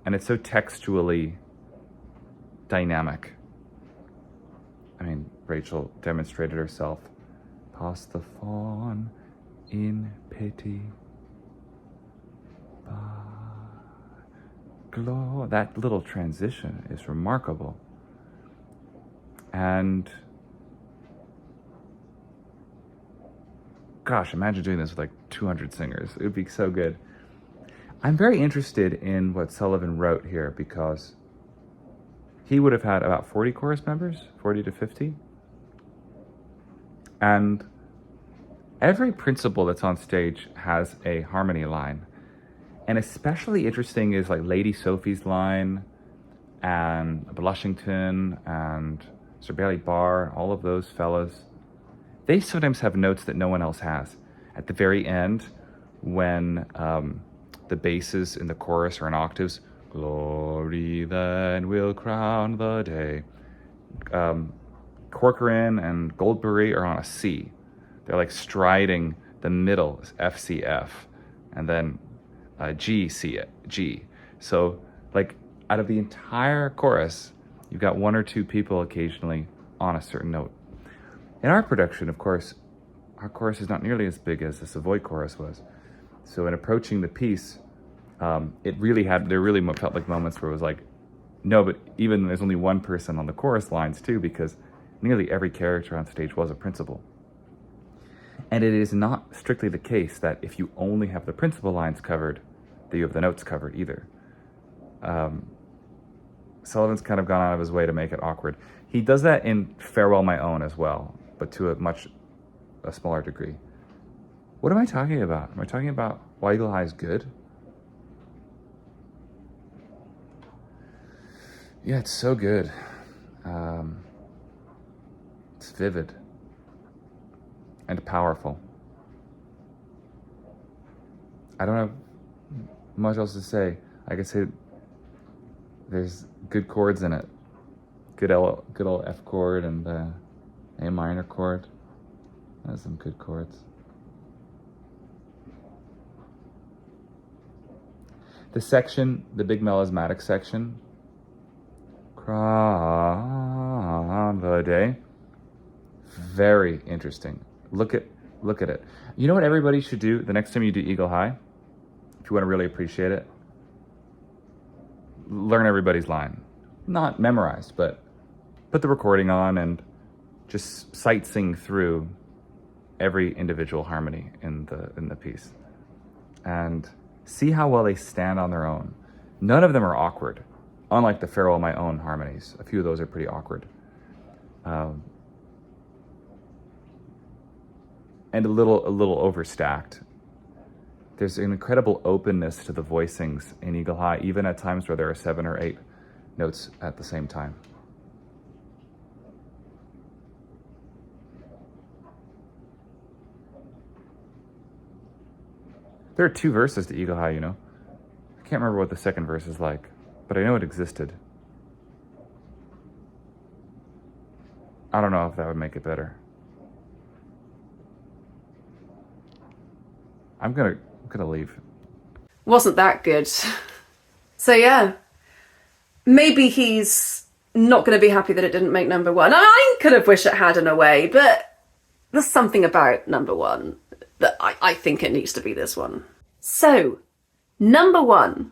and it's so textually dynamic. I mean, Rachel demonstrated herself. Pass the fawn in pity. That little transition is remarkable. And gosh, imagine doing this with like 200 singers. It would be so good. I'm very interested in what Sullivan wrote here because he would have had about 40 chorus members, 40 to 50. And every principal that's on stage has a harmony line. And especially interesting is like Lady Sophie's line and Blushington and Sir Bailey Barr, all of those fellas. They sometimes have notes that no one else has. At the very end, when the basses in the chorus are in octaves, glory then will crown the day. Corcoran and Goldberry are on a C. They're like striding the middle, F, C, F, and then G, C, G. So like out of the entire chorus, you've got one or two people occasionally on a certain note. In our production, of course, our chorus is not nearly as big as the Savoy chorus was. So in approaching the piece, there really felt like moments where it was like, no, but even there's only one person on the chorus lines too, because nearly every character on stage was a principal. And it is not strictly the case that if you only have the principal lines covered, that you have the notes covered either. Sullivan's kind of gone out of his way to make it awkward. He does that in Farewell My Own as well, but to a smaller degree. What am I talking about? Am I talking about why Eagle High is good? Yeah, it's so good. It's vivid and powerful. I don't have much else to say. I could say there's good chords in it. Good old F chord and A minor chord. That's some good chords. The section, the big melismatic section, crown the day, very interesting. Look at it. You know what everybody should do the next time you do Eagle High? If you want to really appreciate it, learn everybody's line. Not memorized, but put the recording on and just sight-sing through every individual harmony in the piece. And see how well they stand on their own. None of them are awkward, unlike the Farewell My Own harmonies. A few of those are pretty awkward. And a little overstacked. There's an incredible openness to the voicings in Eagle High, even at times where there are 7 or 8 notes at the same time. There are 2 verses to Eagle High, you know. I can't remember what the second verse is like, but I know it existed. I don't know if that would make it better. I'm gonna leave. Wasn't that good. So yeah, maybe he's not going to be happy that it didn't make number 1. I could have wished it had in a way, but there's something about number 1 that I think it needs to be this one. So, number 1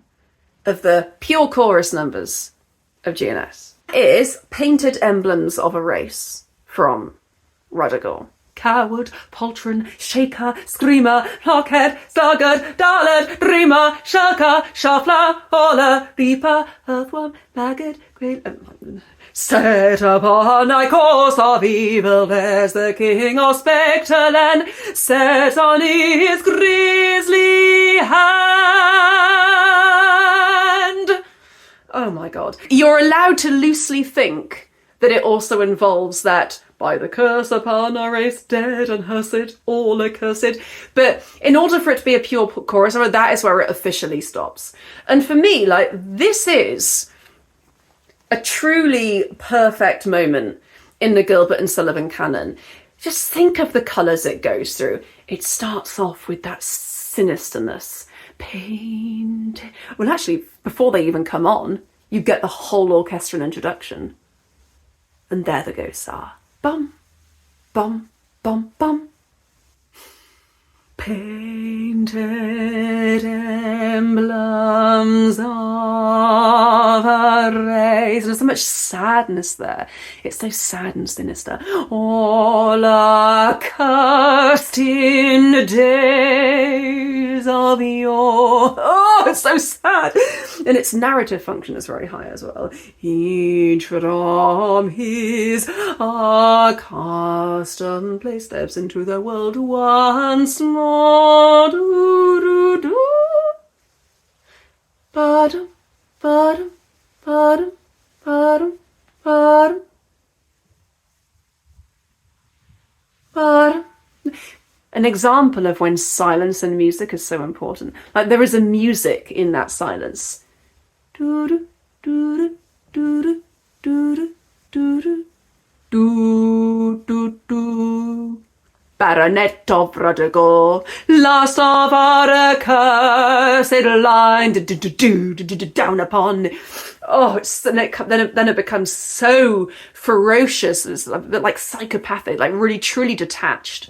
of the pure chorus numbers of GNS is Painted Emblems of a Race from RUDDIGORE. Coward, poltron, shaker, screamer, blockhead, sluggard, dullard, dreamer, shirker, shuffler, hauler, reaper, earthworm, maggot, great... Set upon thy course of evil, there's the king of Spectreland, set on his grisly hand. Oh my god. You're allowed to loosely think that it also involves that by the curse upon our race, dead and cursed, all accursed. But in order for it to be a pure chorus, that is where it officially stops. And for me, like, this is a truly perfect moment in the Gilbert and Sullivan canon. Just think of the colours it goes through. It starts off with that sinisterness. Paint. Well, actually, before they even come on, you get the whole orchestral introduction. And there the ghosts are. Bum, bum, bum, bum. Painted emblems of a race. There's so much sadness there. It's so sad and sinister. All accursed in days of yore. Oh, it's so sad. And its narrative function is very high as well. Each from his accustomed place steps into the world once more. Do, do, do. Ba-dum, ba-dum, ba-dum, ba-dum, ba-dum, ba-dum. An example of when silence and music is so important. Like, there is a music in that silence. Do-do, do-do, do-do, do-do, do-do, do-do-do. Baronet of RUDDIGORE, last of our accursed line, down upon. Oh, then it becomes so ferocious, it's like psychopathic, like really truly detached.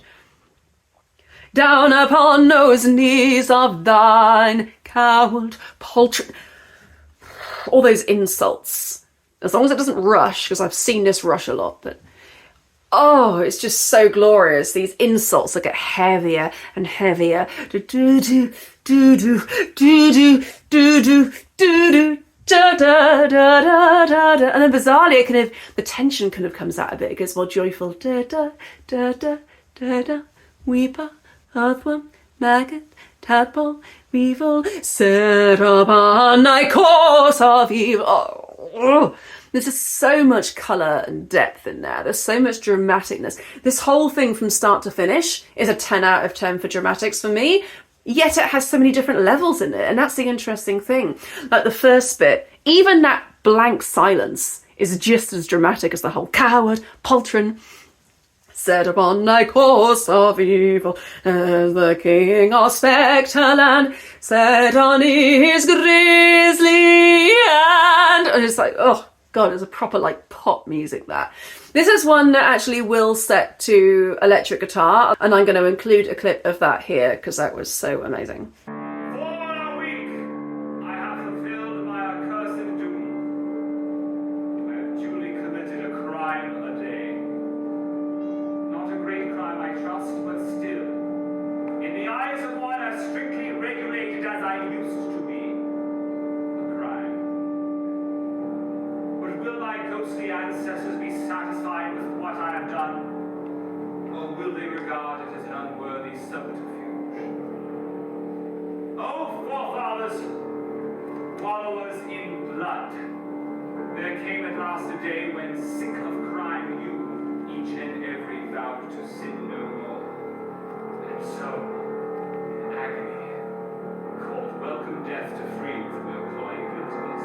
Down upon those knees of thine, coward, paltry. All those insults. As long as it doesn't rush, because I've seen this rush a lot, but oh, it's just so glorious. These insults that get heavier and heavier. Do do do do do do do do do do da da da da da da. And then bizarrely, it kind of, the tension kind of comes out a bit. It gets more joyful. Da da da da da da. Weeper, earthworm, maggot, tadpole, weevil, set upon thy course of evil. Oh. There's just so much colour and depth in there. There's so much dramaticness. This whole thing from start to finish is a 10 out of 10 for dramatics for me, yet it has so many different levels in it, and that's the interesting thing. Like the first bit, even that blank silence is just as dramatic as the whole coward, poltron, set upon thy course of evil, as the king of Spectreland, set on his grisly hand. And it's like, oh, God, it's a proper like pop music that. This is one that actually will set to electric guitar, and I'm going to include a clip of that here because that was so amazing. For a week I have fulfilled my accursed doom. I have duly committed a crime a day. Not a great crime, I trust, but still, in the eyes of one as strictly regulated as I used to be, will my ghostly ancestors be satisfied with what I have done? Or will they regard it as an unworthy subterfuge? Oh, forefathers, wallowers in blood, there came at last a day when, sick of crime, you, each and every, vowed to sin no more. And so, in agony, called welcome death to free from your cloying guiltiness.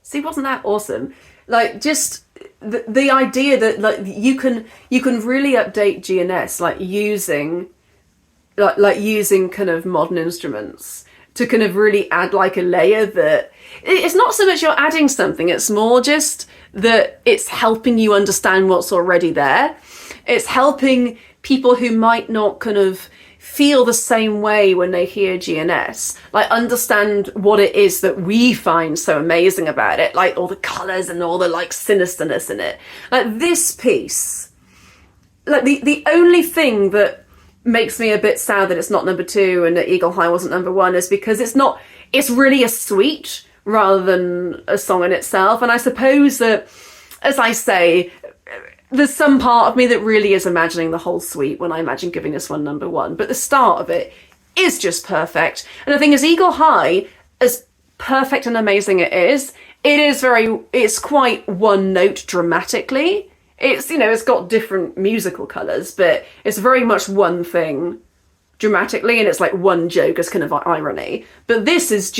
See, wasn't that awesome? Like, just the idea that like you can really update GNS like using using kind of modern instruments to kind of really add like a layer that it's not so much you're adding something, it's more just that it's helping you understand what's already there. It's helping people who might not kind of feel the same way when they hear GNS, like understand what it is that we find so amazing about it, like all the colours and all the like sinisterness in it. Like this piece, like the only thing that makes me a bit sad that it's not number 2 and that Eagle High wasn't number 1 is because it's really a suite rather than a song in itself. And I suppose that, as I say, there's some part of me that really is imagining the whole suite when I imagine giving this one number 1. But the start of it is just perfect. And the thing is, Eagle High, as perfect and amazing it's quite one note dramatically. It's, you know, it's got different musical colours, but it's very much one thing dramatically, and it's like one joke as kind of irony. But this is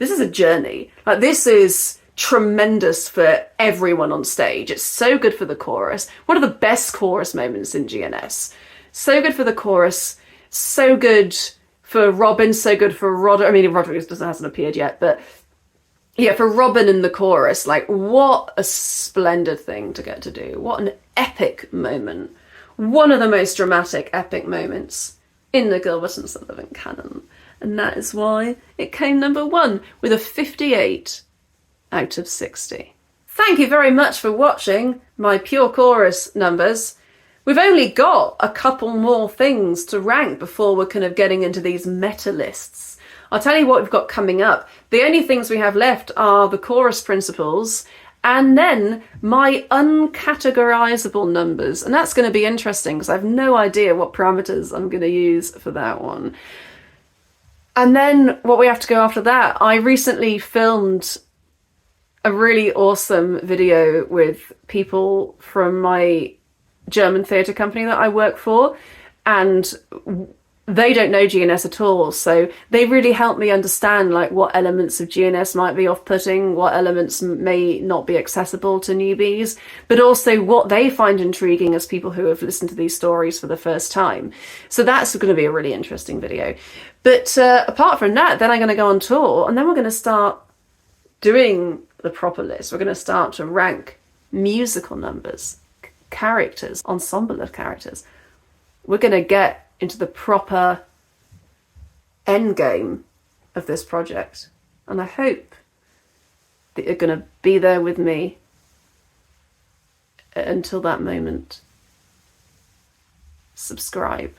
a journey. Like, this is tremendous for everyone on stage. It's so good for the chorus. One of the best chorus moments in GNS. So good for the chorus, so good for Robin, so good for Roderick. I mean, Roderick hasn't appeared yet, but yeah, for Robin in the chorus, like, what a splendid thing to get to do. What an epic moment. One of the most dramatic, epic moments in the Gilbert and Sullivan canon. And that is why it came number 1 with a 58 out of 60. Thank you very much for watching my pure chorus numbers. We've only got a couple more things to rank before we're kind of getting into these meta lists. I'll tell you what we've got coming up. The only things we have left are the chorus principles and then my uncategorizable numbers. And that's going to be interesting because I have no idea what parameters I'm going to use for that one. And then what we have to go after that, I recently filmed a really awesome video with people from my German theatre company that I work for, and they don't know GNS at all, so they really helped me understand like what elements of GNS might be off-putting, what elements may not be accessible to newbies, but also what they find intriguing as people who have listened to these stories for the first time. So that's going to be a really interesting video. But apart from that, then I'm going to go on tour, and then we're going to start doing the proper list. We're going to start to rank musical numbers, characters, ensemble of characters. We're going to get into the proper end game of this project. And I hope that you're going to be there with me until that moment. Subscribe.